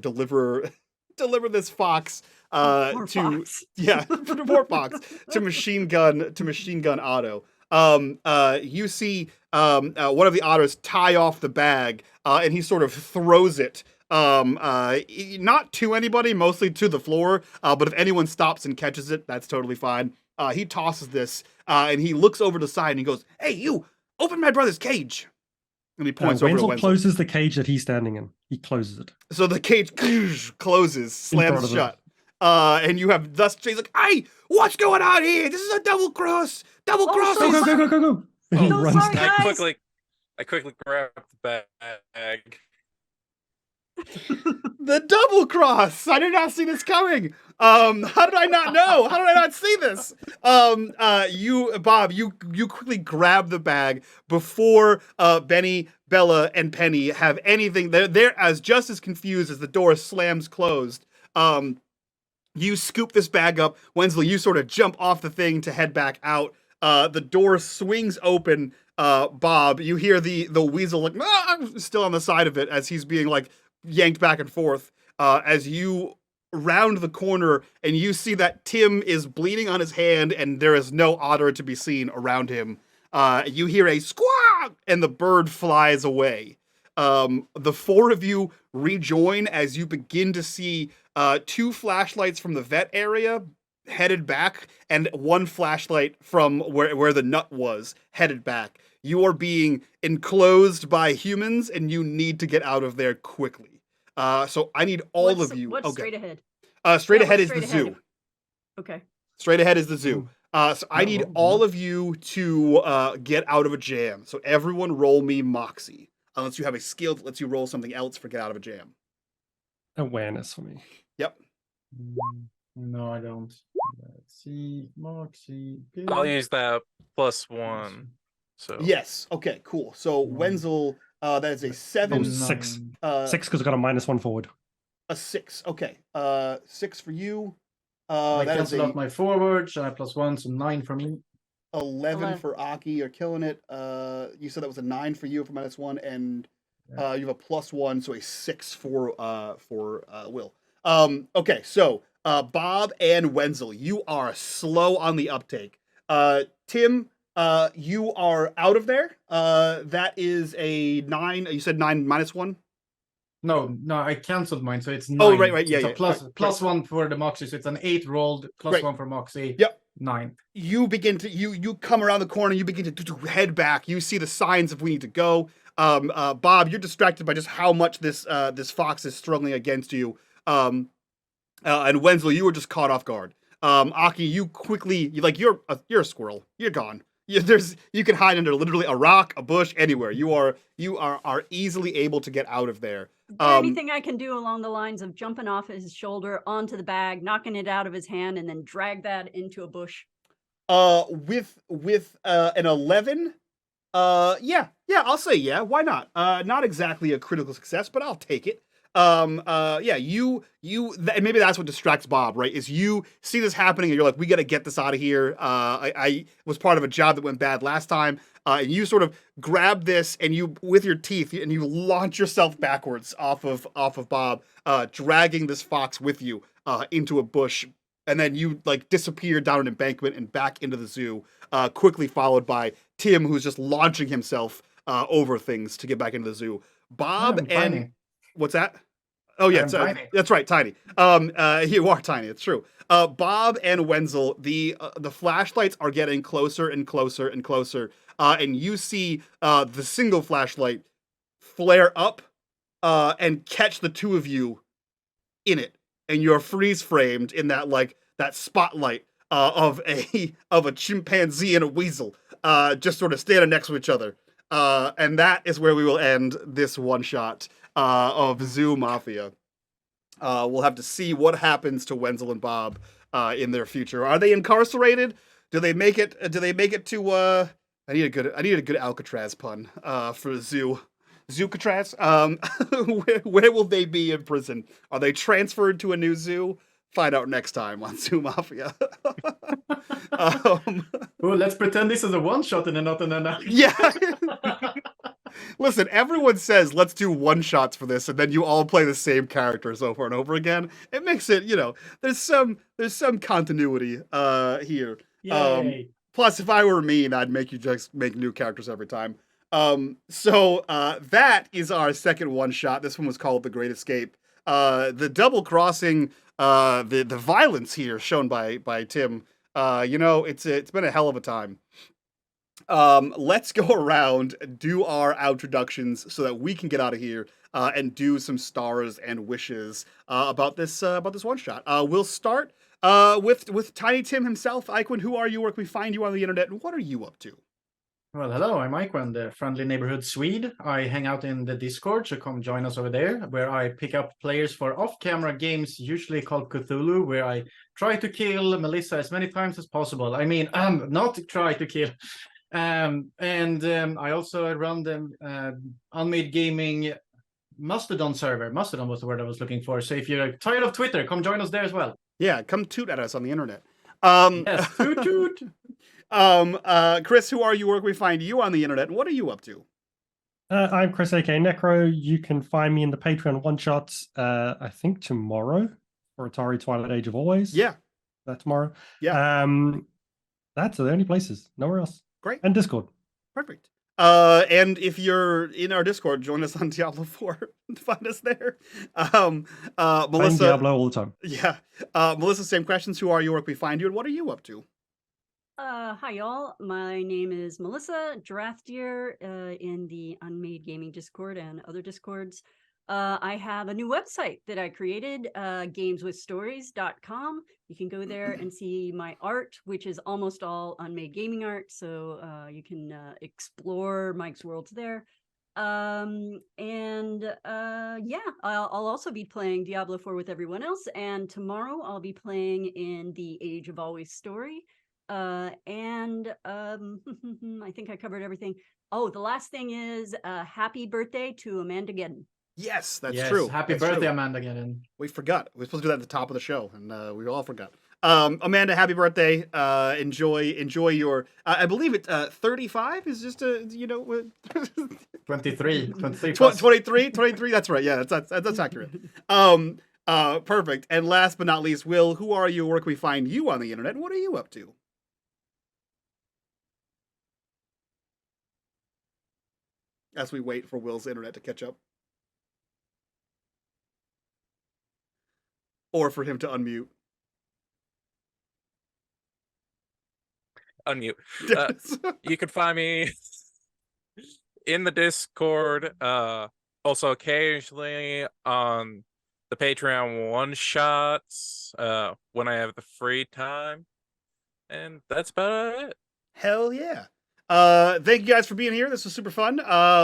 deliver this fox More to fox. more fox to Machine Gun Auto. You see one of the otters tie off the bag, and he sort of throws it. Not to anybody, mostly to the floor. But if anyone stops and catches it, that's totally fine. He tosses this, and he looks over the side and he goes, "Hey, you! Open my brother's cage!" And he points over to Wenzel Wenzel. closes the cage that he's standing in. He closes it. So the cage closes, In front slams of him. shut. And you have thus Jay's like, "Hey, what's going on here? This is a double cross! Double Oh, cross!" so Go, go, go, go, go, go. And he So runs sorry, down. guys. I quickly grab the bag. The double cross. I did not see this coming. How did I not know? How did I not see this? Bob, you quickly grab the bag before Benny, Bella, and Penny have anything. They're as just as confused as the door slams closed. You scoop this bag up. Wenzel, you sort of jump off the thing to head back out. The door swings open. Bob, you hear the weasel like still on the side of it as he's being like yanked back and forth. As you round the corner and you see that Tim is bleeding on his hand and there is no otter to be seen around him. You hear a squawk and the bird flies away. The four of you rejoin as you begin to see 2 flashlights from the vet area headed back and 1 flashlight from where the nut was headed back. You are being enclosed by humans and you need to get out of there quickly. So I need all of you. What's okay. straight ahead? Straight Yeah, ahead what's is the straight ahead? zoo. Okay. Straight ahead is the zoo. So I need all of you to get out of a jam. So everyone roll me Moxie. Unless you have a skill that lets you roll something else for get out of a jam. Awareness for me. Yep. No, I don't. Let's see, Moxie. I'll use that +1. So Yes. Okay, cool. So Wenzel, that is a 7. Oh, 6. 9. 6 because I got a -1 forward. A 6. Okay. 6 for you. I That is cancel a out my forwards, and I +1, so 9 for me. 11 for Aki. You're killing it. You said that was a 9 for you for -1, and you have a +1, so a 6 for Will. Okay, so Bob and Wenzel, you are slow on the uptake. Tim, you are out of there. That is a 9. You said 9 -1. No, I canced mine, so it's 9. Oh, right, yeah, It's a yeah. +1 for the Moxie, so it's an 8 rolled, +1 for Moxie. Yep. 9. You begin to you come around the corner. You begin to head back. You see the signs of we need to go. Bob, you're distracted by just how much this fox is struggling against you. And Wenzel, you were just caught off guard. Aki, you quickly you're a squirrel. You're gone. You can hide under literally a rock, a bush, anywhere. You are easily able to get out of there. Is there anything I can do along the lines of jumping off his shoulder onto the bag, knocking it out of his hand, and then drag that into a bush? With an 11, yeah, I'll say yeah. Why not? Not exactly a critical success, but I'll take it. Yeah, and maybe that's what distracts Bob, right? Is you see this happening and you're like, we got to get this out of here. I was part of a job that went bad last time. And you sort of grab this and you, with your teeth, and you launch yourself backwards off of Bob, dragging this fox with you, into a bush. And then you disappear down an embankment and back into the zoo, quickly followed by Tim, who's just launching himself, over things to get back into the zoo. Bob and tiny. What's that? Oh yeah, tiny. That's right, tiny. You are tiny. It's true. Bob and Wenzel, the flashlights are getting closer and closer and closer, and you see the single flashlight flare up and catch the 2 of you in it, and you're freeze framed in that that spotlight of a chimpanzee and a weasel, just sort of standing next to each other. And that is where we will end this one shot of Zoo Mafia. We'll have to see what happens to Wenzel and Bob in their future. Are they incarcerated? Do they make it? Do they make it to? I need a good Alcatraz pun for Zoo. Zoocatraz. Where will they be in prison? Are they transferred to a new zoo? Find out next time on Zoo Mafia. Let's pretend this is a one-shot and not an Yeah. Listen, everyone says let's do one-shots for this, and then you all play the same characters over and over again. It makes it, there's some continuity here. Yay. Plus, if I were mean, I'd make you just make new characters every time. So that is our second one-shot. This one was called The Great Escape. The double crossing, the violence here shown by Tim It's been a hell of a time. Let's go around, do our introductions so that we can get out of here and do some stars and wishes about this one shot. We'll start with Tiny Tim himself. Iquin, who are you? Where can we find you on the internet, and what are you up to? Well, hello, I'm Iquan, the friendly neighborhood Swede. I hang out in the Discord, so come join us over there, where I pick up players for off-camera games, usually called Cthulhu, where I try to kill Melissa as many times as possible. I mean, not try to kill. I also run the unMadeGaming Mastodon server. Mastodon was the word I was looking for. So if you're tired of Twitter, come join us there as well. Yeah, come toot at us on the internet. Yes, toot toot. Chris, who are you? Where can we find you on the internet, and what are you up to? I'm Chris, aka Necro. You can find me in the Patreon one-shots, I think tomorrow, for Atari Twilight Age of Always. Yeah. That tomorrow. Yeah. That's the only places. Nowhere else. Great. And Discord. Perfect. And if you're in our Discord, join us on Diablo 4. Find us there. Melissa. Playing Diablo all the time. Yeah. Melissa, same questions. Who are you? Where can we find you? And what are you up to? Hi y'all. My name is Melissa Draftier in the unMadeGaming Discord and other Discords. I have a new website that I created, gameswithstories.com. You can go there and see my art, which is almost all unMadeGaming art. So you can explore Mike's worlds there. Yeah, I'll also be playing Diablo 4 with everyone else. And tomorrow I'll be playing in the Age of Always story. I think I covered everything. Oh, the last thing is happy birthday to Amanda. Yes, that's true. Happy birthday, Amanda. We forgot. We were supposed to do that at the top of the show, and we all forgot. Amanda, happy birthday. Enjoy your I believe it 35 is just 23 23, that's right. Yeah, that's accurate. Perfect. And last but not least, Will, who are you? Where can we find you on the internet? And what are you up to? As we wait for Will's internet to catch up. Or for him to unmute. Unmute. You can find me in the Discord, also occasionally on the Patreon one-shots when I have the free time. And that's about it. Hell yeah. Thank you guys for being here. This was super fun.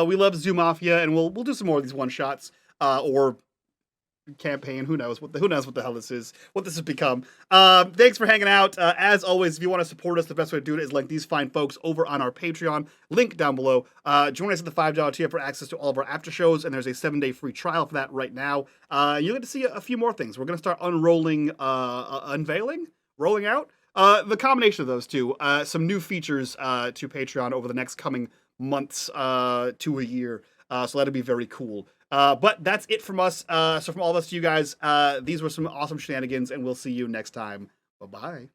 We love Zoo Mafia, and we'll do some more of these one-shots or campaign. Who knows what the hell this is, what this has become. Thanks for hanging out. As always, if you want to support us, the best way to do it is like these fine folks over on our Patreon, link down below. Join us at the $5 tier for access to all of our after shows, and there's a 7-day free trial for that right now. You'll get to see a few more things. We're going to start rolling out the combination of those two, some new features to Patreon over the next coming months to a year. So that'll be very cool. But that's it from us. So from all of us to you guys, these were some awesome shenanigans, and we'll see you next time. Bye-bye.